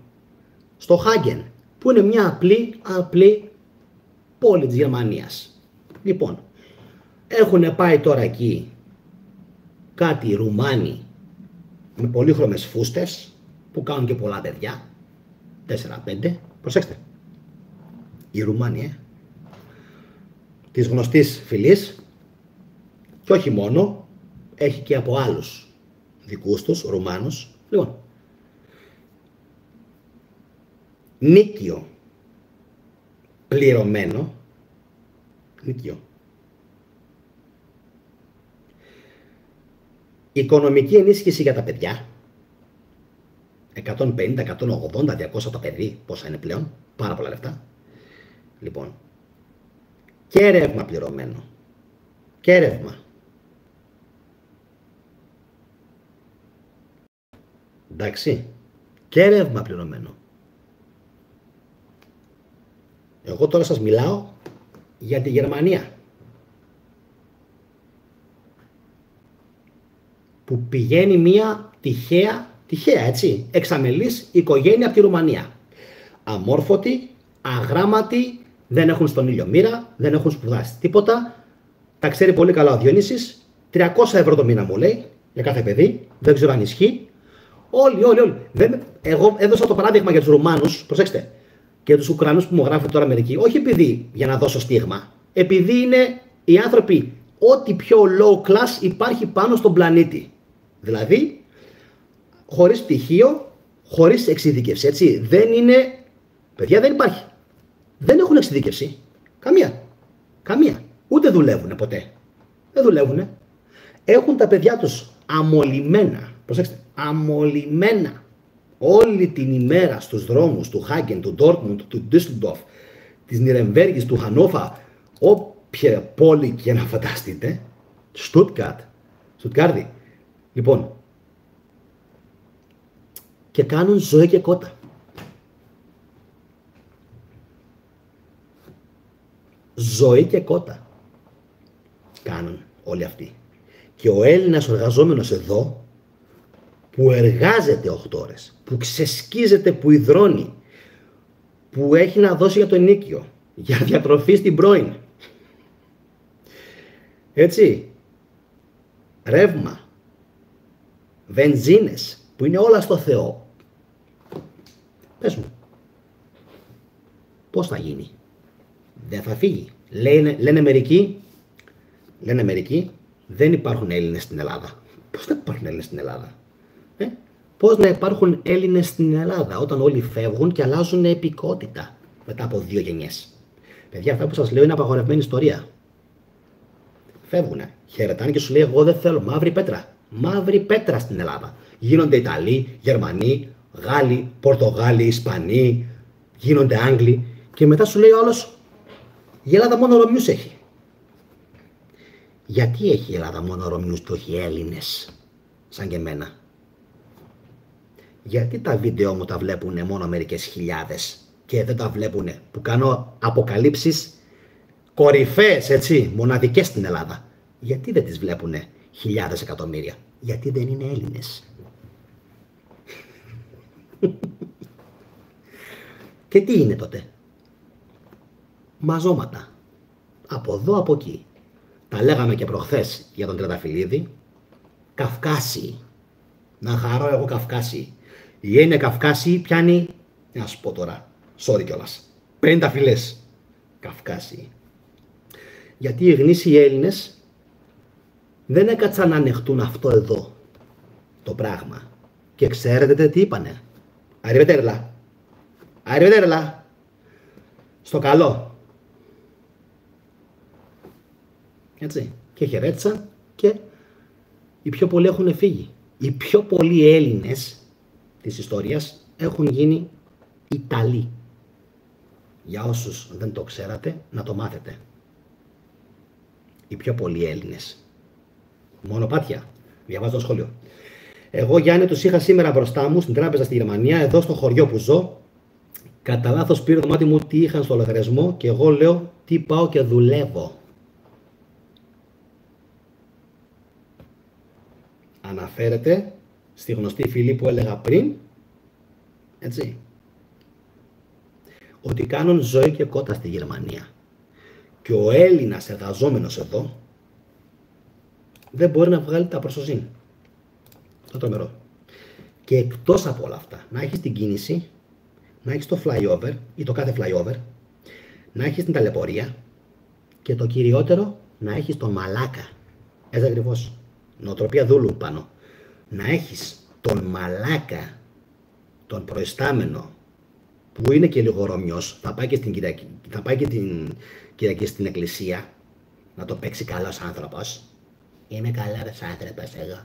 στο Χάγκεν, που είναι μια απλή πόλη της Γερμανίας. Λοιπόν, έχουν πάει τώρα εκεί κάτι Ρουμάνοι με πολύχρωμες φούστες που κάνουν και πολλά παιδιά, 4-5, προσέξτε, οι Ρουμάνοι, της γνωστής φυλής και όχι μόνο, έχει και από άλλους δικούς τους, Ρουμάνους. Λοιπόν, νίκιο πληρωμένο, νίκιο, οικονομική ενίσχυση για τα παιδιά, 150, 180, 200 το παιδί, πόσα είναι πλέον, πάρα πολλά λεφτά. Λοιπόν, και ρεύμα πληρωμένο. Και ρεύμα. Εντάξει. Και ρεύμα πληρωμένο. Εγώ τώρα σας μιλάω για τη Γερμανία. Που πηγαίνει μια τυχαία έτσι, εξαμελής οικογένεια από τη Ρουμανία. Αμόρφωτοι, αγράμματοι, δεν έχουν στον ήλιο μοίρα, δεν έχουν σπουδάσει τίποτα. Τα ξέρει πολύ καλά ο Διονύσης. 300 ευρώ το μήνα μου λέει για κάθε παιδί. Δεν ξέρω αν ισχύει. Όλοι. Εγώ έδωσα το παράδειγμα για τους Ρουμάνους, προσέξτε, και τους Ουκρανούς που μου γράφουν τώρα μερικοί. Όχι επειδή για να δώσω στίγμα. Επειδή είναι οι άνθρωποι ό,τι πιο low class υπάρχει πάνω στον πλανήτη. Δηλαδή, χωρίς πτυχίο, χωρίς εξειδίκευση. Έτσι. Δεν είναι. Παιδιά, δεν υπάρχει. Δεν έχουν εξειδίκευση. Καμία. Ούτε δουλεύουν ποτέ. Δεν δουλεύουν. Έχουν τα παιδιά τους αμολυμένα. Προσέξτε. Αμολυμένα. Όλη την ημέρα στους δρόμους του Χάγκεν, του Ντόρτμουντ, του Ντούσελντορφ, της Νιρεμβέργης, του Χανόφα, όποια πόλη και να φανταστείτε. Στουτγκάρδη. Λοιπόν. Και κάνουν ζωή και κότα. Ζωή και κότα κάνουν όλοι αυτοί. Και ο Έλληνας εργαζόμενος εδώ που εργάζεται 8 ώρες, που ξεσκίζεται, που υδρώνει, που έχει να δώσει για το ενίκιο, για διατροφή στην πρώην, έτσι, ρεύμα, βενζίνες, που είναι όλα στο Θεό. Πες μου, πώς θα γίνει? Δεν θα φύγει. Λένε μερικοί, δεν υπάρχουν Έλληνες στην Ελλάδα. Πώς δεν υπάρχουν Έλληνες στην Ελλάδα? Πώς να υπάρχουν Έλληνες στην Ελλάδα όταν όλοι φεύγουν και αλλάζουν επικότητα μετά από 2 γενιές? Παιδιά, αυτά που σας λέω είναι απαγορευμένη ιστορία. Φεύγουνε, χαιρετάνε και σου λέει: εγώ δεν θέλω μαύρη πέτρα. Μαύρη πέτρα στην Ελλάδα. Γίνονται Ιταλοί, Γερμανοί, Γάλλοι, Πορτογάλοι, Ισπανοί, γίνονται Άγγλοι και μετά σου λέει ο άλλος: η Ελλάδα μόνο Ρωμιούς έχει. Γιατί έχει η Ελλάδα μόνο Ρωμιούς και όχι Έλληνες, σαν και εμένα? Γιατί τα βίντεο μου τα βλέπουν μόνο μερικές χιλιάδες και δεν τα βλέπουν που κάνω αποκαλύψεις κορυφαίες, έτσι, μοναδικές στην Ελλάδα? Γιατί δεν τις βλέπουν χιλιάδες εκατομμύρια? Γιατί δεν είναι Έλληνες. Και τι είναι τότε? Μαζώματα. Από εδώ, από εκεί. Τα λέγαμε και προχθές για τον Τρενταφυλλίδη. Καυκάσι. Να χαρώ εγώ Καυκάσι. Η έννοια Καυκάσι πιάνει, να σου πω τώρα, sorry κιόλας, 50 φυλές. Καυκάσι. Γιατί οι γνήσιοι Έλληνες δεν έκατσαν να ανεχτούν αυτό εδώ το πράγμα. Και ξέρετε τι είπανε? Arrivederla. Arrivederla. Στο καλό. Έτσι. Και χαιρέτησαν και οι πιο πολλοί έχουν φύγει. Οι πιο πολλοί Έλληνες της ιστορίας έχουν γίνει Ιταλοί. Για όσους δεν το ξέρατε, να το μάθετε. Οι πιο πολλοί Έλληνες. Μονοπάτια. Διαβάζω το σχόλιο. Εγώ, Γιάννη, τους είχα σήμερα μπροστά μου στην τράπεζα στη Γερμανία, εδώ στο χωριό που ζω. Κατά λάθος πήρε το μάτι μου τι είχαν στο λογαριασμό και εγώ λέω τι πάω και δουλεύω. Αναφέρεται στη γνωστή φυλή που έλεγα πριν, έτσι, ότι κάνουν ζωή και κότα στη Γερμανία. Και ο Έλληνας εργαζόμενος εδώ δεν μπορεί να βγάλει τα προσωζήν. Το τρομερό. Και εκτός από όλα αυτά, να έχεις την κίνηση, να έχεις το flyover ή το κάθε flyover, να έχεις την ταλαιπωρία και το κυριότερο, να έχεις τον μαλάκα. Έτσι ακριβώς. Νοοτροπία δούλου πάνω. Να έχεις τον μαλάκα, τον προϊστάμενο, που είναι και λίγο Ρωμιός, θα πάει και την Κυριακή στην εκκλησία, να το παίξει καλός άνθρωπος. Είμαι καλός άνθρωπος εγώ.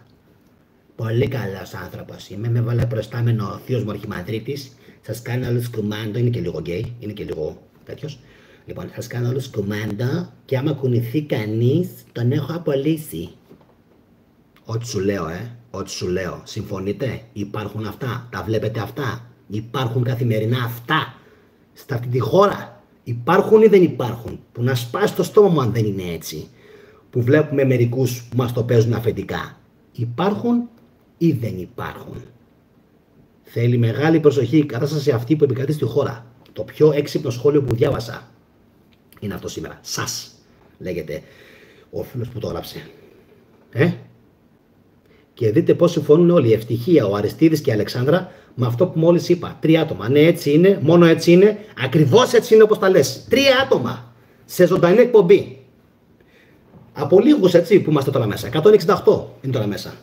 Πολύ καλός άνθρωπος. Είμαι, με βάλε προϊστάμενο ο θείος μου αρχιμανδρίτης. Σας κάνω όλους κουμάντο, είναι και λίγο γκέι, είναι και λίγο τέτοιος. Λοιπόν, σας κάνω όλους κουμάντο και άμα κουνηθεί κανείς, τον έχω απολύσει. Ό,τι σου λέω, ό,τι σου λέω. Συμφωνείτε? Υπάρχουν αυτά, τα βλέπετε αυτά? Υπάρχουν καθημερινά αυτά σε αυτή τη χώρα? Υπάρχουν ή δεν υπάρχουν? Που να σπάσει το στόμα μου αν δεν είναι έτσι. Που βλέπουμε μερικούς που μας το παίζουν αφεντικά. Υπάρχουν ή δεν υπάρχουν? Θέλει μεγάλη προσοχή η κατάσταση αυτή που επικρατεί στη χώρα. Το πιο έξυπνο σχόλιο που διάβασα είναι αυτό σήμερα. Σας λέγεται ο φίλος που το έγραψε. Και δείτε πώς συμφωνούν όλοι. Η Ευτυχία, ο Αριστίδης και η Αλεξάνδρα με αυτό που μόλις είπα. 3 άτομα. Ναι, έτσι είναι, μόνο έτσι είναι. Ακριβώς έτσι είναι όπως τα λες. 3 άτομα σε ζωντανή εκπομπή. Από λίγους, έτσι, που είμαστε τώρα μέσα. 168 είναι τώρα μέσα.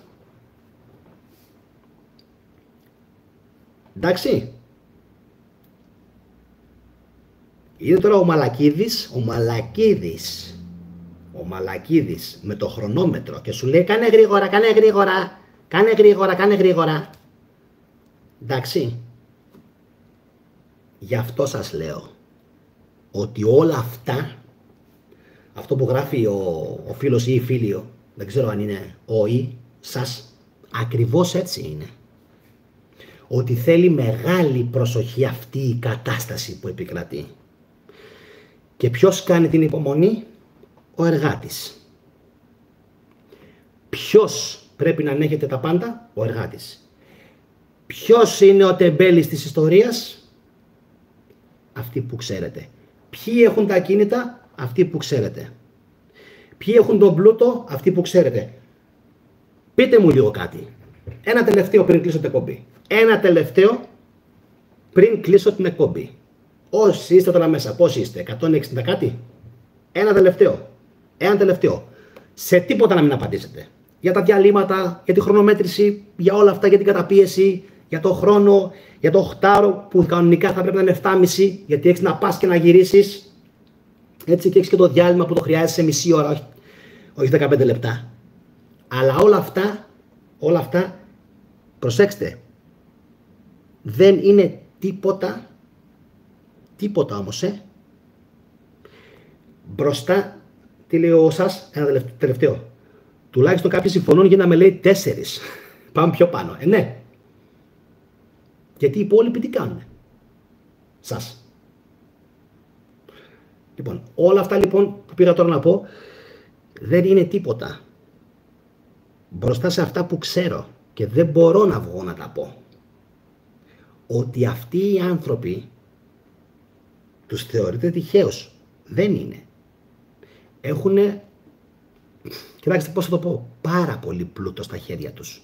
Εντάξει. Είναι τώρα ο Μαλακίδης με το χρονόμετρο και σου λέει κάνε γρήγορα. Εντάξει. Γι' αυτό σας λέω ότι όλα αυτά, αυτό που γράφει ο φίλος ή η φίλη, δεν ξέρω αν είναι ο ή σας, ακριβώς έτσι είναι. Ότι θέλει μεγάλη προσοχή αυτή η κατάσταση που επικρατεί. Και ποιος κάνει την υπομονή? Ο εργάτης. Ποιος πρέπει να ανέχεται τα πάντα? Ο εργάτης. Ποιος είναι ο τεμπέλης της ιστορίας? Αυτοί που ξέρετε. Ποιοι έχουν τα ακίνητα? Αυτοί που ξέρετε. Ποιοι έχουν τον πλούτο? Αυτοί που ξέρετε. Πείτε μου λίγο κάτι. Ένα τελευταίο πριν κλείσω την εκπομπή. Όσοι είστε τώρα μέσα, πόσοι είστε? 160 κάτι? Ένα τελευταίο. Σε τίποτα να μην απαντήσετε. Για τα διαλύματα, για τη χρονομέτρηση, για όλα αυτά, για την καταπίεση, για το χρόνο, για το 8ωρο που κανονικά θα πρέπει να είναι 7,5, γιατί έχεις να πας και να γυρίσεις. Έτσι, και έχεις και το διάλειμμα που το χρειάζεσαι μισή ώρα, όχι 15 λεπτά. Αλλά όλα αυτά, προσέξτε, δεν είναι τίποτα όμως, μπροστά, τι λέει ο σας, ένα τελευταίο. Τουλάχιστον κάποιοι συμφωνούν για να με λέει 4. Πάμε πιο πάνω, ναι. Γιατί οι υπόλοιποι τι κάνουν? Σας. Λοιπόν, όλα αυτά λοιπόν που πήγα τώρα να πω δεν είναι τίποτα μπροστά σε αυτά που ξέρω και δεν μπορώ να βγω να τα πω. Ότι αυτοί οι άνθρωποι τους θεωρείτε τυχαίους. Δεν είναι. Έχουνε, κοιτάξτε πώς θα το πω, πάρα πολύ πλούτο στα χέρια τους.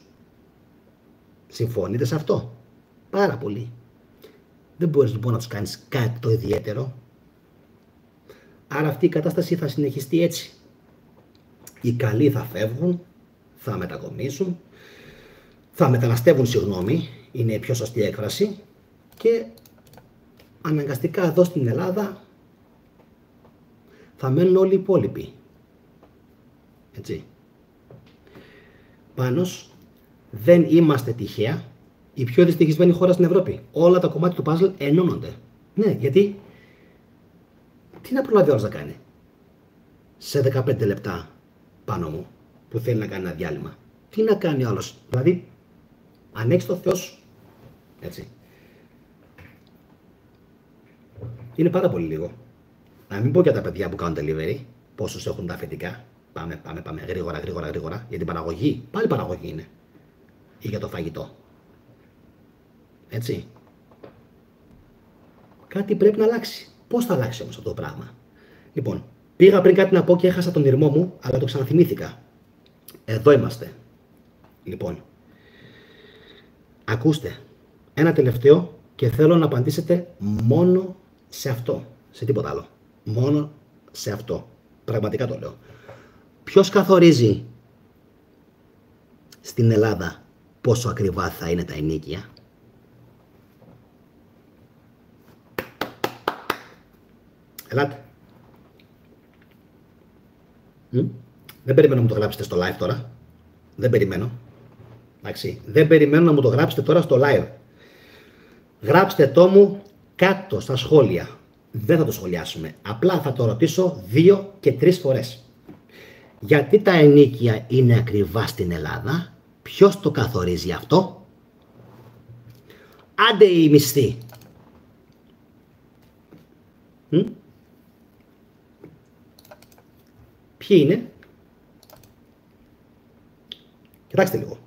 Συμφωνείτε σε αυτό? Πάρα πολύ. Δεν μπορείς λοιπόν να τους κάνεις κάτι το ιδιαίτερο. Άρα αυτή η κατάσταση θα συνεχιστεί έτσι. Οι καλοί θα φεύγουν, θα μετακομίσουν, θα μεταναστεύουν, συγγνώμη, είναι η πιο σωστή έκφραση, και αναγκαστικά εδώ στην Ελλάδα θα μένουν όλοι οι υπόλοιποι. Έτσι. Πάνος, δεν είμαστε τυχαία η πιο δυστυχισμένη χώρα στην Ευρώπη. Όλα τα κομμάτια του παζλ ενώνονται. Ναι, γιατί τι να προλάβει όλος να κάνει σε 15 λεπτά πάνω μου που θέλει να κάνει ένα διάλειμμα? Τι να κάνει άλλος? Δηλαδή, αν έχεις το Θεό σου, έτσι. Είναι πάρα πολύ λίγο. Να μην πω για τα παιδιά που κάνουν delivery, πόσους έχουν τα αφεντικά. Πάμε, γρήγορα. Για την παραγωγή, πάλι παραγωγή είναι. Ή για το φαγητό. Έτσι. Κάτι πρέπει να αλλάξει. Πώς θα αλλάξει όμως αυτό το πράγμα? Λοιπόν, πήγα πριν κάτι να πω και έχασα τον ηρμό μου, αλλά το ξαναθυμήθηκα. Εδώ είμαστε. Λοιπόν, ακούστε. Ένα τελευταίο και θέλω να απαντήσετε μόνο σε αυτό. Σε τίποτα άλλο. Μόνο σε αυτό. Πραγματικά το λέω. Ποιος καθορίζει στην Ελλάδα πόσο ακριβά θα είναι τα ενοίκια? Ελάτε. Δεν περιμένω να μου το γράψετε στο live τώρα. Δεν περιμένω. Εντάξει. Δεν περιμένω να μου το γράψετε τώρα στο live. Γράψτε το μου κάτω στα σχόλια. Δεν θα το σχολιάσουμε. Απλά θα το ρωτήσω 2 και 3 φορές. Γιατί τα ενοίκια είναι ακριβά στην Ελλάδα? Ποιος το καθορίζει αυτό? Άντε οι μισθοί. Ποιοι είναι? Κοιτάξτε λίγο.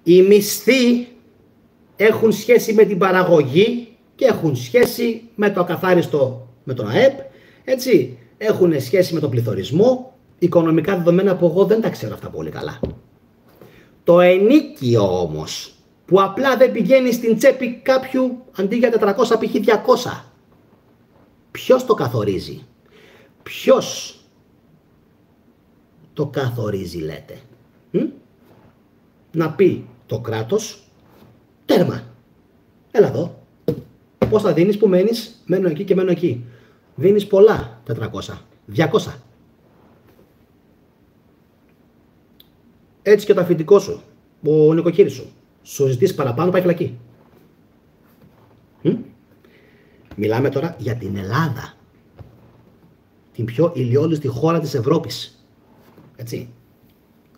Οι μισθοί έχουν σχέση με την παραγωγή και έχουν σχέση με το ακαθάριστο, με τον ΑΕΠ, έτσι. Έχουν σχέση με τον πληθωρισμό, οικονομικά δεδομένα που εγώ δεν τα ξέρω αυτά πολύ καλά. Το ενοίκιο όμως, που απλά δεν πηγαίνει στην τσέπη κάποιου αντί για 400 π.χ. 200. Ποιος το καθορίζει? Ποιος το καθορίζει λέτε? Να πει το κράτος, τέρμα. Έλα εδώ. Πώς θα δίνεις που μένεις? Μένω εκεί και μένω εκεί. Δίνεις πολλά, 400, 200. Έτσι και το αφεντικό σου, ο νοικοκύρης σου. Σου ζητήσει παραπάνω, πάει φυλακή. Μιλάμε τώρα για την Ελλάδα. Την πιο ηλιόλουστη χώρα της Ευρώπης. Έτσι.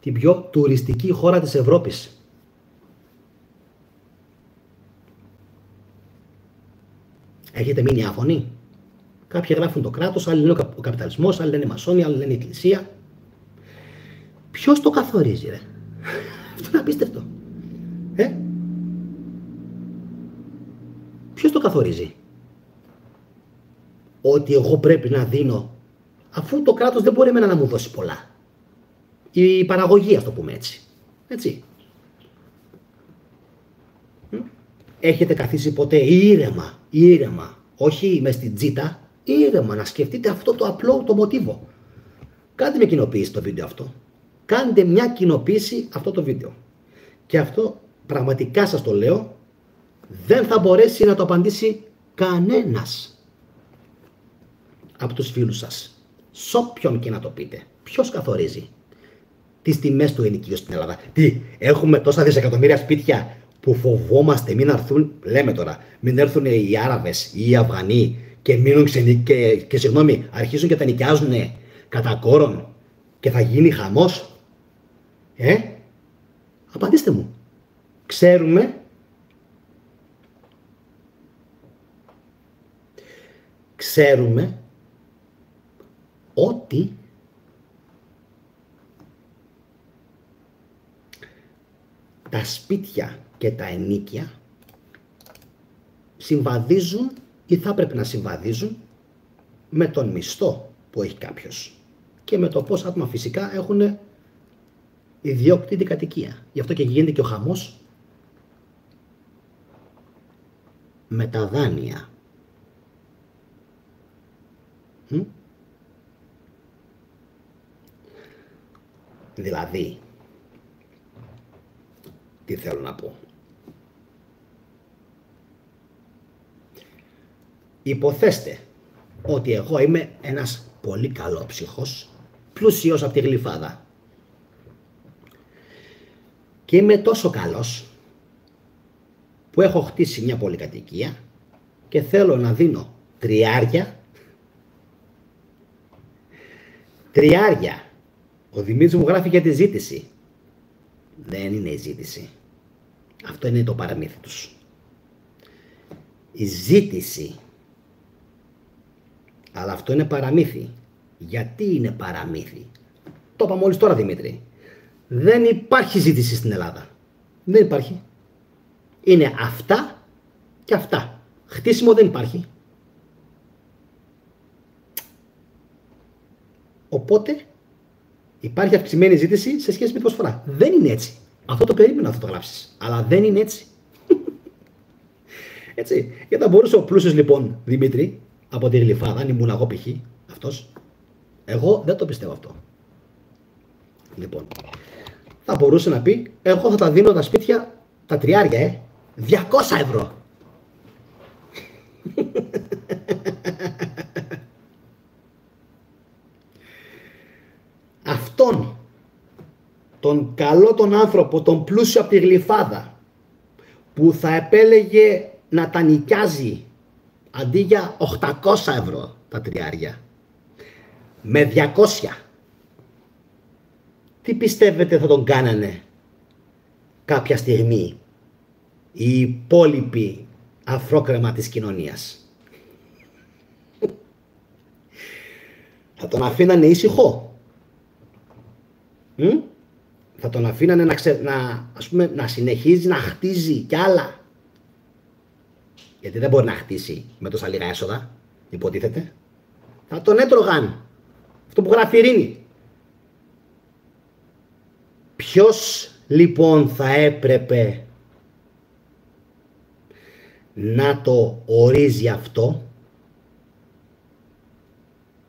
Την πιο τουριστική χώρα της Ευρώπης. Έχετε μείνει άφωνοι? Κάποιοι γράφουν το κράτος, άλλοι λένε ο καπιταλισμός, άλλοι λένε η μασόνοι, άλλοι λένε η εκκλησία. Ποιος το καθορίζει ρε? Αυτό είναι απίστευτο. Ποιος το καθορίζει? Ότι εγώ πρέπει να δίνω, αφού το κράτος δεν μπορεί εμένα να μου δώσει πολλά. Η παραγωγή, ας το πούμε έτσι. Έτσι. Έχετε καθίσει ποτέ ήρεμα, όχι μες στην τζίτα, ήρεμα να σκεφτείτε αυτό το απλό το μοτίβο? Κάντε μια κοινοποίηση το βίντεο αυτό. Κάντε μια κοινοποίηση αυτό το βίντεο. Και αυτό πραγματικά σας το λέω, δεν θα μπορέσει να το απαντήσει κανένας από τους φίλους σας. Σ' όποιον και να το πείτε. Ποιος καθορίζει τις τιμές του ενοικίου στην Ελλάδα? Τι, έχουμε τόσα δισεκατομμύρια σπίτια που φοβόμαστε μην έρθουν, λέμε τώρα, μην έρθουν οι Άραβες ή οι Αφγανοί και μείνουν και συγγνώμη, αρχίζουν και τα νοικιάζουν κατά κόρον και θα γίνει χαμός? Απαντήστε μου. Ξέρουμε ξέρουμε ότι τα σπίτια και τα ενοίκια συμβαδίζουν ή θα πρέπει να συμβαδίζουν με τον μισθό που έχει κάποιος και με το πώς άτομα φυσικά έχουν ιδιόκτητη κατοικία. Γι' αυτό και γίνεται και ο χαμός με τα δάνεια. Δηλαδή, τι θέλω να πω. Υποθέστε ότι εγώ είμαι ένας πολύ καλόψυχος, πλούσιος από τη Γλυφάδα. Και είμαι τόσο καλός που έχω χτίσει μια πολυκατοικία και θέλω να δίνω τριάρια. Ο Δημήτρης μου γράφει για τη ζήτηση. Δεν είναι η ζήτηση. Αυτό είναι το παραμύθι τους. Η ζήτηση. Αλλά αυτό είναι παραμύθι. Γιατί είναι παραμύθι? Το είπα μόλις τώρα, Δημήτρη. Δεν υπάρχει ζήτηση στην Ελλάδα. Δεν υπάρχει. Είναι αυτά και αυτά. Χτίσιμο δεν υπάρχει. Οπότε υπάρχει αυξημένη ζήτηση σε σχέση με τη προσφορά. Δεν είναι έτσι. Αυτό το περίμενα να το γράψεις. Αλλά δεν είναι έτσι. Έτσι. Γιατί θα μπορούσε ο πλούσιος λοιπόν Δημήτρη από τη Γλυφάδα, αν ήμουν εγώ π.χ. αυτός, εγώ δεν το πιστεύω αυτό. Λοιπόν, θα μπορούσε να πει, εγώ θα τα δίνω τα σπίτια τα τριάρια, 200 ευρώ. Αυτόν τον καλό τον άνθρωπο, τον πλούσιο από τη Γλυφάδα, που θα επέλεγε να τα νοικιάζει αντί για 800 ευρώ τα τριάρια, με 200, τι πιστεύετε θα τον κάνανε κάποια στιγμή οι υπόλοιποι αφρόκρεμα της κοινωνίας? Θα τον αφήνανε ήσυχο? Θα τον αφήνανε να συνεχίζει να χτίζει κι άλλα? Γιατί δεν μπορεί να χτίσει με τόσα λίγα έσοδα, υποτίθεται. Θα τον έτρωγαν. Αυτό που γράφει η Ειρήνη. Ποιος λοιπόν θα έπρεπε να το ορίζει αυτό?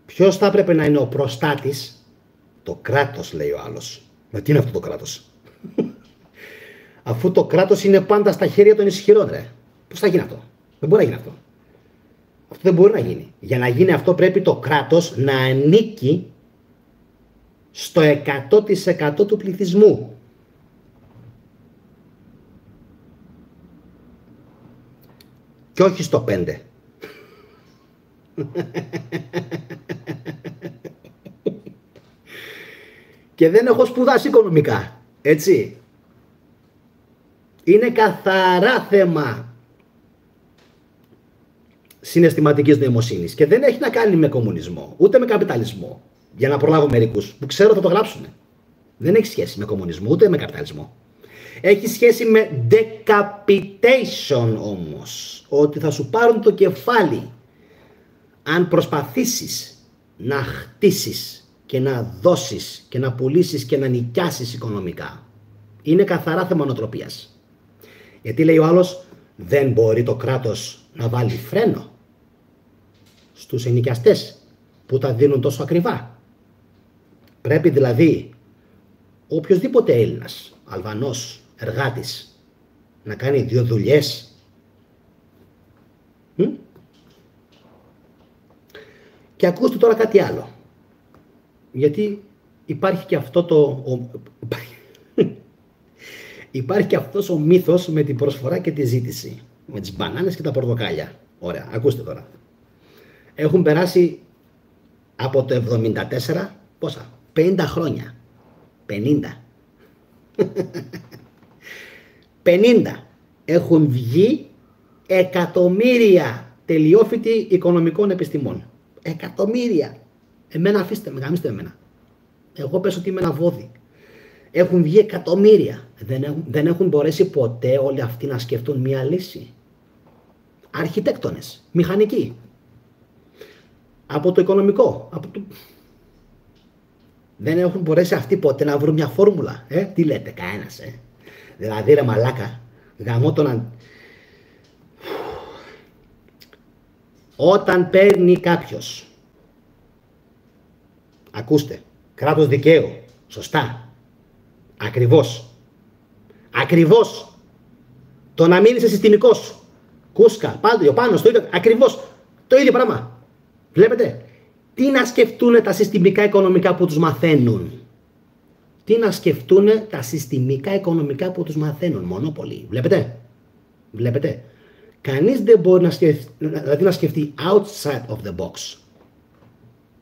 Ποιος θα έπρεπε να είναι ο προστάτης? Το κράτος, λέει ο άλλος. Μα τι είναι αυτό το κράτος? Αφού το κράτος είναι πάντα στα χέρια των ισχυρών, ρε. Πώς θα γίνει αυτό? Δεν μπορεί να γίνει αυτό. Αυτό δεν μπορεί να γίνει. Για να γίνει αυτό πρέπει το κράτος να ανήκει στο 100% του πληθυσμού. Και όχι στο 5%. Και δεν έχω σπουδάσει οικονομικά, έτσι. Είναι καθαρά θέμα συναισθηματικής νοημοσύνης και δεν έχει να κάνει με κομμουνισμό, ούτε με καπιταλισμό. Για να προλάβω μερικούς που ξέρω θα το γράψουν. Δεν έχει σχέση με κομμουνισμό, ούτε με καπιταλισμό. Έχει σχέση με decapitation όμως. Ότι θα σου πάρουν το κεφάλι αν προσπαθήσεις να χτίσεις και να δώσεις και να πουλήσεις και να νοικιάσεις οικονομικά. Είναι καθαρά θέμα νοοτροπίας. Γιατί λέει ο άλλος, δεν μπορεί το κράτος να βάλει φρένο στους ενοικιαστές που τα δίνουν τόσο ακριβά. Πρέπει δηλαδή οποιοσδήποτε Έλληνας, Αλβανός, εργάτης να κάνει 2 δουλειές. Και ακούστε τώρα κάτι άλλο. Γιατί υπάρχει και αυτό υπάρχει και αυτός ο μύθος με την προσφορά και τη ζήτηση. Με τις μπανάνες και τα πορτοκάλια. Ωραία, ακούστε τώρα. Έχουν περάσει από το 74, πόσα, 50 χρόνια. 50. 50. Έχουν βγει εκατομμύρια τελειόφοιτοι οικονομικών επιστημών. Εκατομμύρια. Εμένα αφήστε με, γαμίστε εμένα. Εγώ πες ότι είμαι ένα βόδι. Έχουν βγει εκατομμύρια. Δεν έχουν μπορέσει ποτέ όλοι αυτοί να σκεφτούν μία λύση. Αρχιτέκτονες, μηχανικοί. Από το οικονομικό. Δεν έχουν μπορέσει αυτοί ποτέ να βρουν μια φόρμουλα. Τι λέτε, κανένας. Δηλαδή ρε μαλάκα, γαμώ τον... Όταν παίρνει κάποιος, ακούστε, κράτος δικαίου, σωστά, ακριβώς, το να μην είσαι συστημικός, κούσκα, πάντιο, πάνω στο ίδιο, ακριβώς, το ίδιο πράγμα, βλέπετε, τι να σκεφτούν τα συστημικά οικονομικά που τους μαθαίνουν, μονόπολοι, βλέπετε. Κανείς δεν μπορεί να σκεφτεί outside of the box.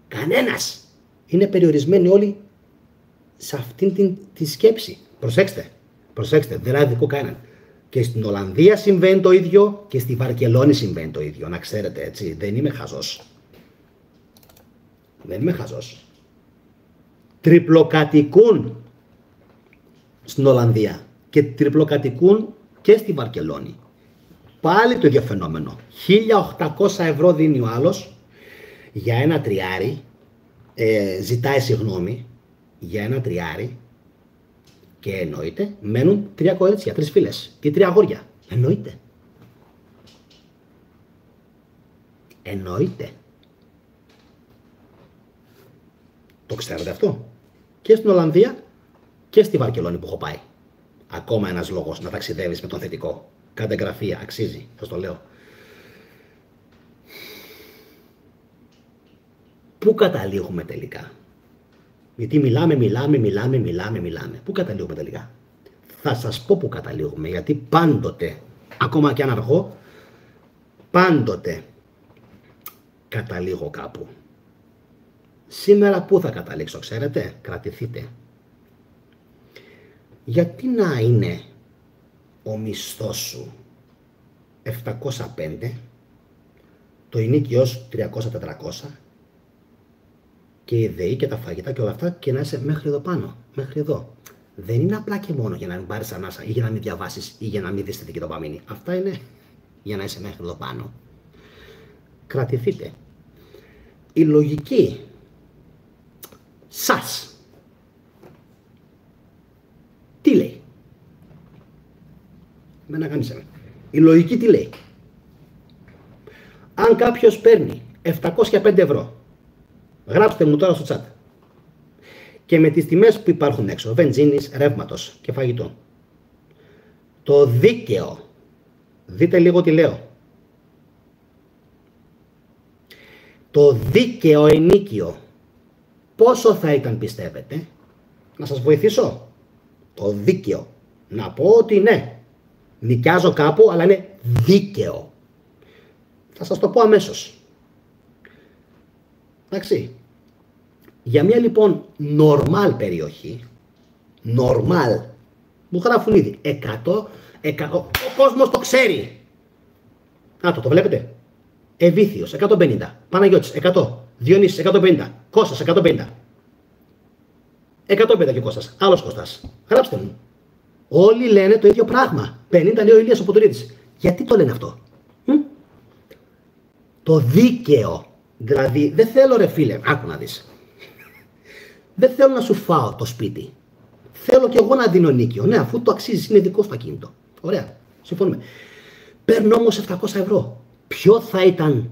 Κανένας. Είναι περιορισμένοι όλοι σε αυτήν τη σκέψη. Προσέξτε, δεν αδικώ κανέναν. Και στην Ολλανδία συμβαίνει το ίδιο και στη Βαρκελόνη συμβαίνει το ίδιο. Να ξέρετε, έτσι, δεν είμαι χαζός. Τριπλοκατοικούν στην Ολλανδία και τριπλοκατοικούν και στη Βαρκελόνη. Πάλι το ίδιο φαινόμενο. 1.800 ευρώ δίνει ο άλλος για ένα τριάρι, ζητάει συγγνώμη για ένα τριάρι και εννοείται μένουν 3 κορίτσια, 3 φίλες ή 3 αγόρια. Εννοείται. Το ξέρετε αυτό. Και στην Ολλανδία και στη Βαρκελόνη που έχω πάει. Ακόμα ένας λόγος να ταξιδεύεις με τον θετικό. Κάντε εγγραφή, αξίζει, σας το λέω. Πού καταλήγουμε τελικά? Γιατί μιλάμε. Πού καταλήγουμε τελικά? Θα σας πω πού καταλήγουμε, γιατί πάντοτε, ακόμα και αν αργώ, πάντοτε καταλήγω κάπου. Σήμερα πού θα καταλήξω, ξέρετε? Κρατηθείτε. Γιατί να είναι ο μισθός σου 705, το ενοίκιό σου 300-400 και η ΔΕΗ και τα φαγητά και όλα αυτά και να είσαι μέχρι εδώ πάνω, μέχρι εδώ. Δεν είναι απλά και μόνο για να μην πάρεις ανάσα ή για να μην διαβάσεις ή για να μην δεις τη δική δοπαμίνη. Αυτά είναι για να είσαι μέχρι εδώ πάνω. Κρατηθείτε. Η λογική σας τι λέει? Η λογική τι λέει? Αν κάποιος παίρνει 705 ευρώ, γράψτε μου τώρα στο chat, και με τις τιμές που υπάρχουν έξω, βενζίνης, ρεύματος και φαγητό, το δίκαιο, δείτε λίγο τι λέω, το δίκαιο ενοίκιο, πόσο θα ήταν πιστεύετε? Να σας βοηθήσω. Το δίκαιο, να πω ότι ναι, νοικιάζω κάπου, αλλά είναι δίκαιο. Θα σας το πω αμέσως. Εντάξει. Για μια λοιπόν normal περιοχή, normal, μου γράφουν ήδη 100, ο κόσμος το ξέρει. Να το βλέπετε. Εβήθιος 150, Παναγιώτης 100, Διονύσης 150, Κώστας 150. 150 και ο Κώστας, άλλος Κώστας. Γράψτε μου. Όλοι λένε το ίδιο πράγμα. 50 λέει ο Ηλίας ο Ποτουρίδης. Γιατί το λένε αυτό? Το δίκαιο. Δηλαδή, δεν θέλω ρε φίλε, άκου να δεις. Δεν θέλω να σου φάω το σπίτι. Θέλω κι εγώ να δίνω νίκιο. Ναι, αφού το αξίζει, είναι δικό στο ακίνητο. Ωραία, συμφωνούμε. Παίρνω όμως 700 ευρώ. Ποιο θα ήταν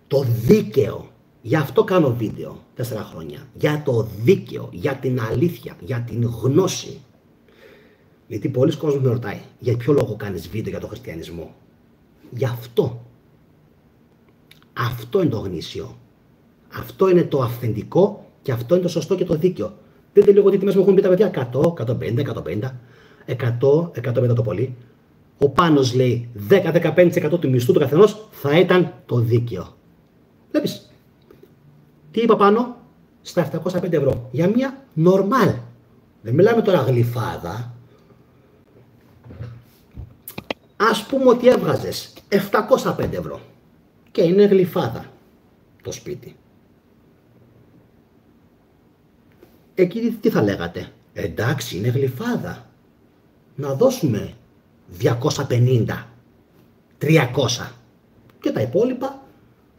το δίκαιο? Γι' αυτό κάνω βίντεο 4 χρόνια. Για το δίκαιο, για την αλήθεια, για την γνώση. Γιατί πολλοί κόσμοι με ρωτάει, για ποιο λόγο κάνεις βίντεο για τον χριστιανισμό? Γι' αυτό. Αυτό είναι το γνήσιο. Αυτό είναι το αυθεντικό και αυτό είναι το σωστό και το δίκαιο. Δείτε λίγο τι τιμές μου έχουν πει τα παιδιά. 100, 150, 150 το πολύ. Ο Πάνος λέει 10-15% του μισθού του καθενός θα ήταν το δίκαιο. Βλέπεις. Τι είπα πάνω? Στα 705 ευρώ. Για μια normal. Δεν μιλάμε τώρα γλυφάδα. Ας πούμε ότι έβγαζες 705 ευρώ. και είναι γλυφάδα το σπίτι. Εκεί τι θα λέγατε? Εντάξει, είναι γλυφάδα. Να δώσουμε 250, 300 και τα υπόλοιπα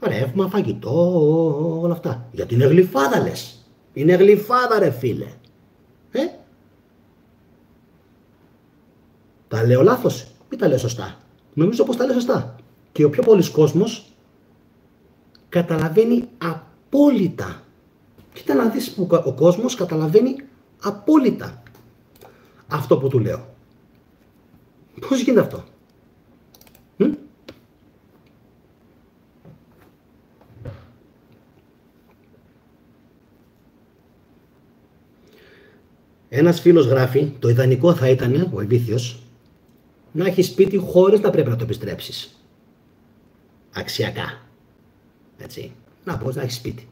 ρεύμα, φαγητό, όλα αυτά. Γιατί είναι γλυφάδα λες. Είναι γλυφάδα ρε φίλε. Τα λέω λάθος ή τα λέω σωστά? Νομίζω πως τα λέω σωστά. Και ο πιο πολλής κόσμος καταλαβαίνει απόλυτα. Κοίτα να δεις που ο κόσμος καταλαβαίνει απόλυτα αυτό που του λέω. Πώς γίνεται αυτό? Ένας φίλος γράφει, το ιδανικό θα ήταν, ο Ηλίθιος, να έχει σπίτι χωρίς να πρέπει να το επιστρέψεις. Αξιακά. Έτσι. Να μπορείς να έχεις σπίτι.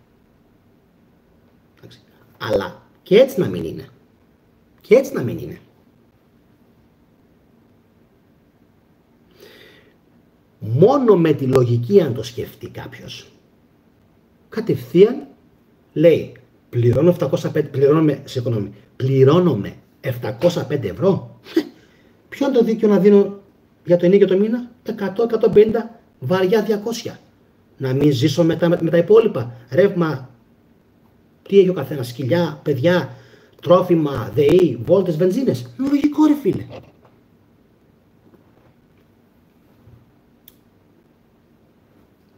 Έτσι. Αλλά και έτσι να μην είναι. Και έτσι να μην είναι. Μόνο με τη λογική αν το σκεφτεί κάποιος, κατευθείαν λέει πληρώνω 705 ευρώ. Ποιο είναι το δίκαιο να δίνω για το ενίκιο το μήνα? 100-150, βαριά 200. Να μην ζήσω με τα υπόλοιπα. Ρεύμα, τι έχει ο καθένας, σκυλιά, παιδιά, τρόφιμα, ΔΕΗ, βόλτες, βενζίνες. Λογικό ρε φίλε.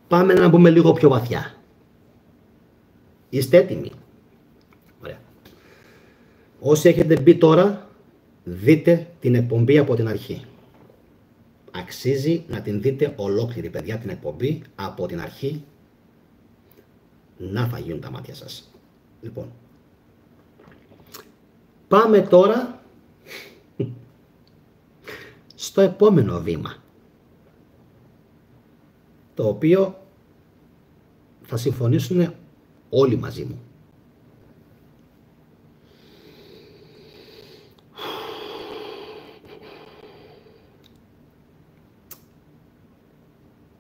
Πάμε να μπούμε λίγο πιο βαθιά. Είστε έτοιμοι? Ωραία. Όσοι έχετε μπει τώρα, δείτε την εκπομπή από την αρχή. Αξίζει να την δείτε ολόκληρη, παιδιά, την εκπομπή από την αρχή. Να θα γίνουν τα μάτια σας. Λοιπόν, πάμε τώρα στο επόμενο βήμα, το οποίο θα συμφωνήσουν όλοι μαζί μου.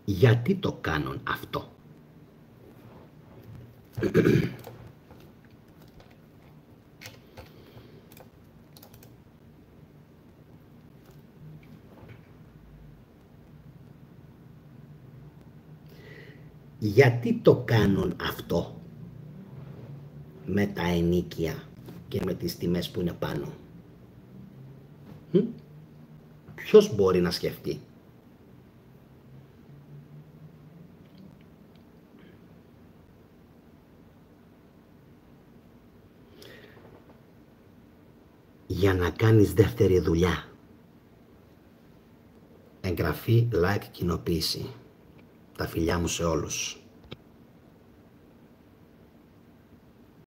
Γιατί το κάνουν αυτό? Γιατί το κάνουν αυτό με τα ενοίκια και με τις τιμές που είναι πάνω? Ποιος μπορεί να σκεφτεί? Για να κάνεις δεύτερη δουλειά. Εγγραφή, like, κοινοποίηση. Τα φιλιά μου σε όλους.